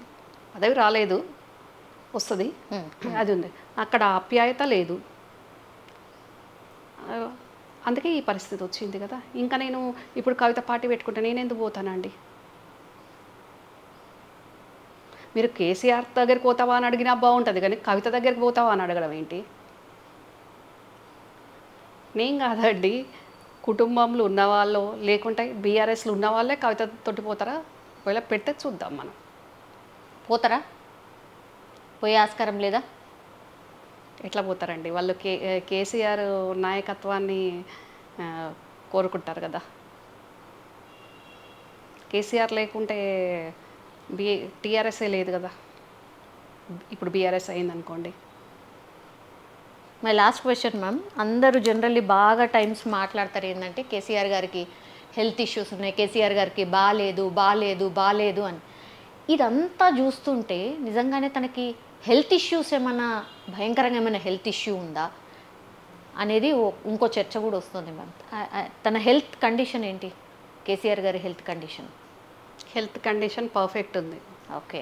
పదవి రాలేదు, వస్తుంది, అది ఉంది. అక్కడ ఆప్యాయత లేదు. అందుకే ఈ పరిస్థితి వచ్చింది కదా. ఇంకా నేను ఇప్పుడు కవిత పార్టీ పెట్టుకుంటే నేను ఎందుకు పోతానండి? మీరు కేసీఆర్ దగ్గరికి పోతావా అని అడిగినా బాగుంటుంది, కానీ కవిత దగ్గరికి పోతావా అని అడగడం ఏంటి? నేను కాదండి, కుటుంబంలో ఉన్నవాళ్ళు లేకుంటే బీఆర్ఎస్లో ఉన్న వాళ్ళే కవిత తోటి పోతారా? ఒకవేళ పెడితే చూద్దాం మనం. పోతారా? పోయే ఆస్కారం లేదా? ఎట్లా పోతారండి? వాళ్ళు కేసీఆర్ నాయకత్వాన్ని కోరుకుంటారు కదా. కేసీఆర్ లేకుంటే టీఆర్ఎస్ఏ లేదు కదా. ఇప్పుడు బీఆర్ఎస్ అయిందనుకోండి. మై లాస్ట్ క్వశ్చన్ మ్యామ్, అందరూ జనరల్లీ బాగా టైమ్స్ మాట్లాడతారు ఏంటంటే కేసీఆర్ గారికి హెల్త్ ఇష్యూస్ ఉన్నాయి, కేసీఆర్ గారికి బాగాలేదు అని. ఇదంతా చూస్తుంటే నిజంగానే తనకి హెల్త్ ఇష్యూస్ ఏమైనా భయంకరంగా ఏమైనా హెల్త్ ఇష్యూ ఉందా అనేది ఇంకో చర్చ కూడా వస్తుంది మ్యామ్. తన హెల్త్ కండిషన్ ఏంటి? కేసీఆర్ గారి హెల్త్ కండిషన్ పర్ఫెక్ట్ ఉంది. ఓకే.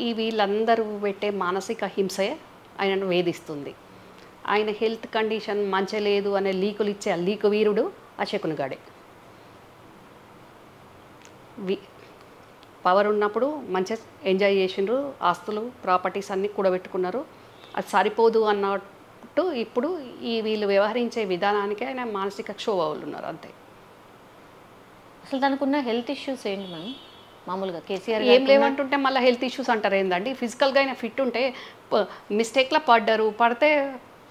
ఈ వీళ్ళందరూ పెట్టే మానసిక హింసే ఆయనను వేధిస్తుంది. ఆయన హెల్త్ కండిషన్ మంచి లేదు అనే లీకులు ఇచ్చే ఆ లీకు వీరుడు ఆ శకునిగాడే. పవర్ ఉన్నప్పుడు మంచిగా ఎంజాయ్ చేసిండ్రు, ఆస్తులు ప్రాపర్టీస్ అన్నీ కూడబెట్టుకున్నారు. అది సరిపోదు అన్నట్టు ఇప్పుడు ఈ వీళ్ళు వ్యవహరించే విధానానికి ఆయన మానసిక క్షోభలు ఉన్నారు అంతే. అసలు తనకున్న హెల్త్ ఇష్యూస్ ఏంటి మ్యామ్? మామూలుగా కేసీఆర్ ఏం లేవంటుంటే మళ్ళీ హెల్త్ ఇష్యూస్ అంటారు ఏందండి? ఫిజికల్గా ఆయన ఫిట్ ఉంటే మిస్టేక్లో పడితే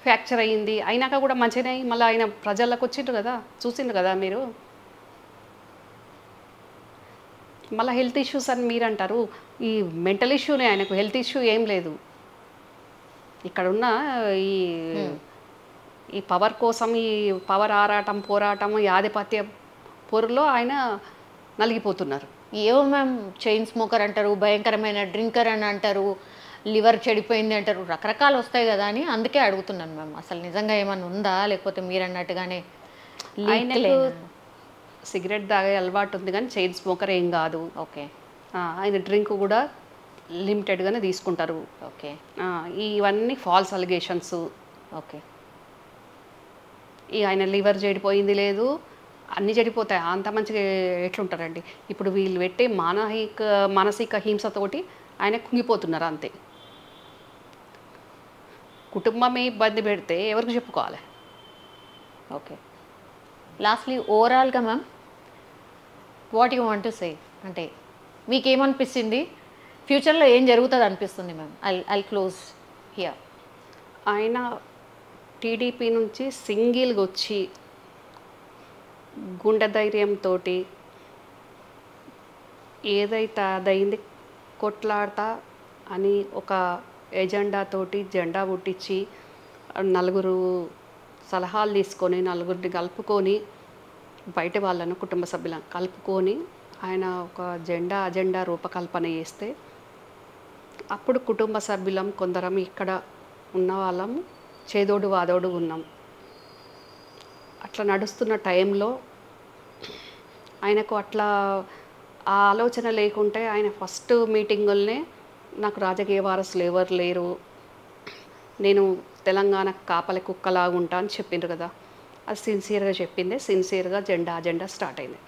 ఫ్రాక్చర్ అయ్యింది, అయినాక కూడా మంచిగానే మళ్ళీ ఆయన ప్రజల్లోకి వచ్చిండ్రు కదా, చూసిండ్రు కదా మీరు. మళ్ళీ హెల్త్ ఇష్యూస్ అని మీరు అంటారు. ఈ మెంటల్ ఇష్యూనే, ఆయనకు హెల్త్ ఇష్యూ ఏం లేదు. ఇక్కడ ఉన్న ఈ పవర్ కోసం, ఈ పవర్ పోరాటం, ఈ ఆధిపత్య పోరులో ఆయన నలిగిపోతున్నారు. ఏవో మ్యామ్, చైన్ స్మోకర్ అంటారు, భయంకరమైన డ్రింకర్ అని అంటారు, లివర్ చెడిపోయింది అంటారు, రకరకాలు వస్తాయి కదా అని అందుకే అడుగుతున్నాను మ్యామ్. అసలు నిజంగా ఏమన్నా ఉందా, లేకపోతే మీరు అన్నట్టుగానే ఆయనకు సిగరెట్ తాగే అలవాటు ఉంది కానీ చైన్ స్మోకర్ ఏం కాదు. ఓకే. ఆయన డ్రింక్ కూడా లిమిటెడ్గానే తీసుకుంటారు. ఓకే. ఇవన్నీ ఫాల్స్ అలిగేషన్స్. ఓకే. ఆయన లివర్ చెడిపోయింది లేదు, అన్నీ చెడిపోతాయి. అంత మంచిగా ఎట్లుంటారండి? ఇప్పుడు వీళ్ళు పెట్టే మానసిక హింసతోటి ఆయన కుంగిపోతున్నారు అంతే. కుటుంబమే ఇబ్బంది పెడితే ఎవరికి చెప్పుకోవాలి? ఓకే. లాస్ట్లీ ఓవరాల్గా ma'am, what you want to say, అంటే మీకేమనిపిస్తుంది, ఫ్యూచర్లో ఏం జరుగుతుంది అనిపిస్తుంది మ్యామ్? I'll close here. ఆయన టీడీపీ నుంచి సింగిల్గా వచ్చి గుండె ధైర్యంతో ఏదైతే అదైంది కొట్లాడతా అని ఒక ఎజెండాతోటి జెండా పుట్టించి నలుగురు సలహాలు తీసుకొని నలుగురిని కలుపుకొని బయట వాళ్ళను కుటుంబ సభ్యులను కలుపుకొని ఆయన ఒక అజెండా రూపకల్పన చేస్తే అప్పుడు కుటుంబ సభ్యులం కొందరం ఇక్కడ ఉన్న వాళ్ళం చేదోడు వాదోడు ఉన్నాం. అట్లా నడుస్తున్న టైంలో ఆయనకు అట్లా ఆ ఆలోచన లేకుంటే ఆయన ఫస్ట్ మీటింగుల్నే నాకు రాజకీయ వారసులు ఎవరు లేరు, నేను తెలంగాణ కాపలి కుక్కలాగా ఉంటా అని చెప్పిండ్రు కదా. అది సిన్సియర్గా చెప్పిందే, సిన్సియర్గా అజెండా స్టార్ట్ అయింది.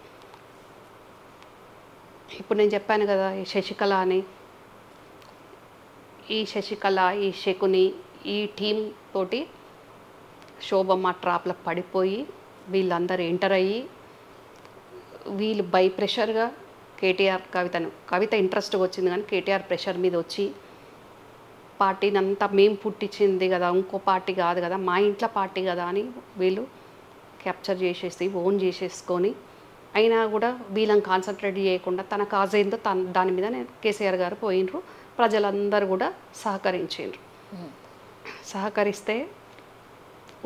ఇప్పుడు నేను చెప్పాను కదా ఈ శశికళ అని, ఈ శశికళ, ఈ శకుని, ఈ టీం తోటి శోభమ్మ ట్రాప్లో పడిపోయి వీళ్ళందరూ ఎంటర్ అయ్యి వీళ్ళు బై ప్రెషర్గా కేటీఆర్ కవిత ఇంట్రెస్ట్గా వచ్చింది, కానీ కేటీఆర్ ప్రెషర్ మీద వచ్చి పార్టీని అంతా మేము పుట్టించింది కదా, ఇంకో పార్టీ కాదు కదా, మా ఇంట్లో పార్టీ కదా అని వీళ్ళు క్యాప్చర్ చేసేసి ఓన్ చేసేసుకొని, అయినా కూడా వీళ్ళని కాన్సన్ట్రేట్ చేయకుండా తన కాజ్ ఏందో దాని మీద కేసీఆర్ గారు పోయినరు. ప్రజలందరూ కూడా సహకరించారు. సహకరిస్తే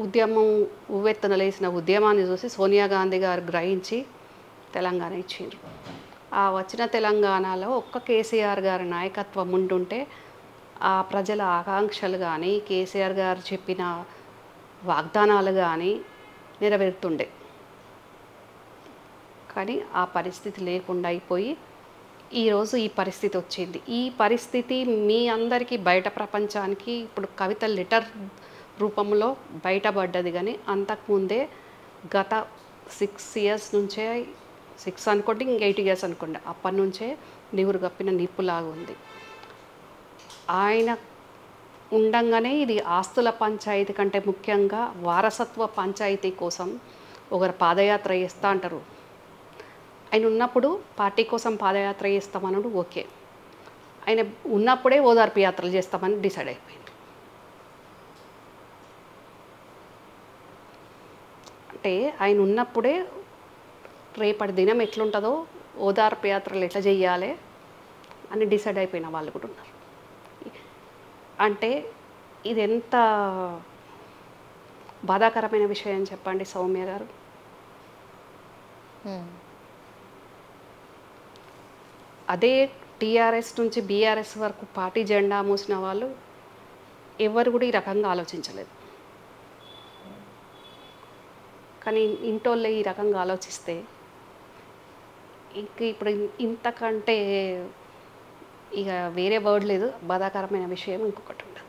ఉద్యమం ఉవ్వెత్తున లేసిన ఉద్యమాన్ని చూసి సోనియా గాంధీ గారు గ్రహించి తెలంగాణ ఇచ్చిండ్రు. ఆ వచ్చిన తెలంగాణలో ఒక్క కేసీఆర్ గారి నాయకత్వం ఉంటుంటే ఆ ప్రజల ఆకాంక్షలు కానీ కేసీఆర్ గారు చెప్పిన వాగ్దానాలు కానీ నెరవేరుతుండే. కానీ ఆ పరిస్థితి లేకుండా అయిపోయి ఈరోజు ఈ పరిస్థితి వచ్చింది. ఈ పరిస్థితి మీ అందరికీ బయట ప్రపంచానికి ఇప్పుడు కవిత లెటర్ రూపంలో బయటపడ్డది. కానీ అంతకుముందే గత 6 years నుంచే, 6 అనుకోండి, ఇంక 8 years అనుకోండి, అప్పటి నుంచే నివురు కప్పిన నిప్పులాగా ఉంది. ఆయన ఉండంగానే ఇది ఆస్తుల పంచాయతీ కంటే ముఖ్యంగా వారసత్వ పంచాయతీ కోసం ఒకరు పాదయాత్ర చేస్తూ అంటారు. ఆయన ఉన్నప్పుడు పార్టీ కోసం పాదయాత్ర చేస్తామన్నాడు, ఓకే. ఆయన ఉన్నప్పుడే ఓదార్పు యాత్రలు చేస్తామని డిసైడ్ అయిపోయింది. అంటే ఆయన ఉన్నప్పుడే రేపటి దినం ఎట్లుంటుందో ఓదార్పు యాత్రలు ఎట్లా చెయ్యాలి అని డిసైడ్ అయిపోయిన వాళ్ళు కూడా ఉన్నారు. అంటే ఇది ఎంత బాధాకరమైన విషయం చెప్పండి సౌమ్య గారు. అదే టీఆర్ఎస్ నుంచి బీఆర్ఎస్ వరకు పార్టీ జెండా మూసిన వాళ్ళు ఎవరు కూడా ఈ రకంగా ఆలోచించలేదు. కానీ ఇంటోళ్ళే ఈ రకంగా ఆలోచిస్తే ఇంక ఇప్పుడు ఇంతకంటే ఇక వేరే వర్డ్ లేదు. బాధాకరమైన విషయం ఇంకొకటి ఉండదు.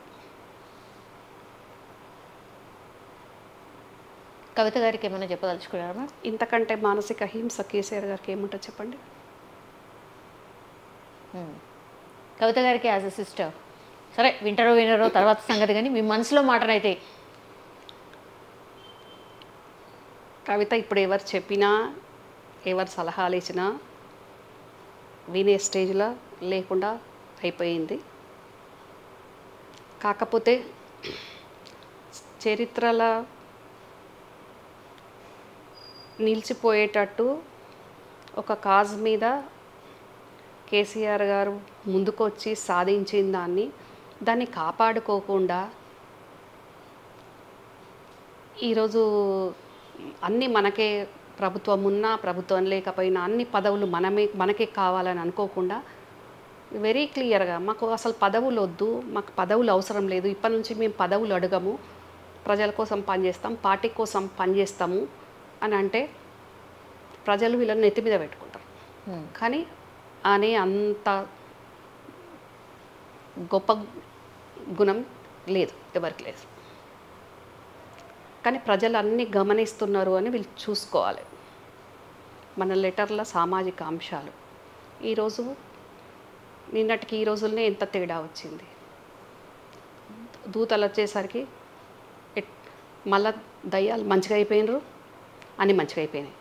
కవిత గారికి ఏమైనా చెప్పదలుచుకున్నారా? ఇంతకంటే మానసిక హింస కేసీఆర్ గారికి ఏముంటుంది చెప్పండి. కవిత గారికి యాజ్ ఎ సిస్టర్, సరే వినరో తర్వాత సంగతి, కానీ మీ మనసులో మాటనైతే కవిత ఇప్పుడు ఎవరు చెప్పినా ఎవరు సలహాలు ఇచ్చినా వినే స్టేజ్లో లేకుండా అయిపోయింది. కాకపోతే చరిత్రలో నిలిచిపోయేటట్టు ఒక కాజ్ మీద కేసీఆర్ గారు ముందుకొచ్చి సాధించిన దాన్ని కాపాడుకోకుండా ఈరోజు అన్నీ మనకే, ప్రభుత్వం ఉన్నా ప్రభుత్వం లేకపోయినా అన్ని పదవులు మనకే కావాలని అనుకోకుండా వెరీ క్లియర్గా మాకు అసలు పదవులు వద్దు, మాకు పదవులు అవసరం లేదు, ఇప్పటి నుంచి మేము పదవులు అడగము, ప్రజల కోసం పనిచేస్తాం, పార్టీ కోసం పనిచేస్తాము అని అంటే ప్రజలు వీళ్ళని నెత్తి మీద పెట్టుకుంటారు. కానీ అనే అంత గొప్ప గుణం లేదు, ఎవరికి లేదు. కానీ ప్రజలు అన్నీ గమనిస్తున్నారు అని వీళ్ళు చూసుకోవాలి. మన లెటర్ల సామాజిక అంశాలు ఈరోజు నిన్నటికి ఈ రోజుల్నే ఎంత తేడా వచ్చింది. దూతలు వచ్చేసరికి మళ్ళా దయ్యాలు మంచిగా అయిపోయినరు అని మంచిగా అయిపోయినాయి.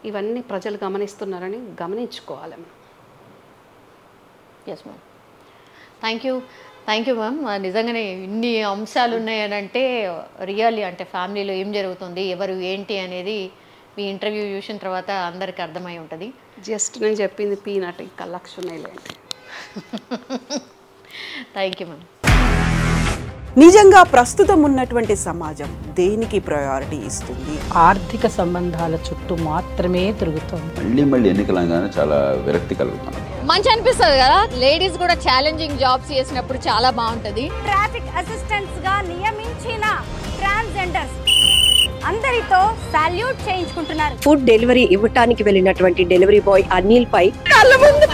ఇవన్నీ ప్రజలు గమనిస్తున్నారని గమనించుకోవాలి మనం. Yes ma'am, thank you ma'am. నిజంగానే ఇన్ని అంశాలు ఉన్నాయని అంటే రియల్లీ అంటే ఫ్యామిలీలో ఏం జరుగుతుంది, ఎవరు ఏంటి అనేది మీ ఇంటర్వ్యూ చూసిన తర్వాత అందరికి అర్థమై ఉంటుంది. జస్ట్ నేను చెప్పింది పీనట్, ఇంకా లక్ష ఉన్నాయిలేండి. Thank you ma'am. నిజంగా ప్రస్తుతం ఉన్నటువంటి సమాజం దేనికి ప్రయారిటీ ఇస్తుంది? ఆర్థిక సంబంధాల చుట్టూ మాత్రమే తిరుగుతుంది. మళ్ళీ ఎన్నికలంగానే చాలా విరక్తి కలుగుతాం. మంచి అనిపిస్తుంది కదా, లేడీస్ కూడా ఛాలెంజింగ్ జాబ్స్ చేసినప్పుడు చాలా బాగుంటుంది. ట్రాఫిక్ అసిస్టెంట్స్ గా నియమించిన ట్రాన్స్జెండర్స్ అందరితో సాల్యూట్ చేయించుకుంటున్నారు. ఫుడ్ డెలివరీ ఇవ్వటానికి వెళ్ళినటువంటి డెలివరీ బాయ్ అనిల్ పై కళ్ళ ముందు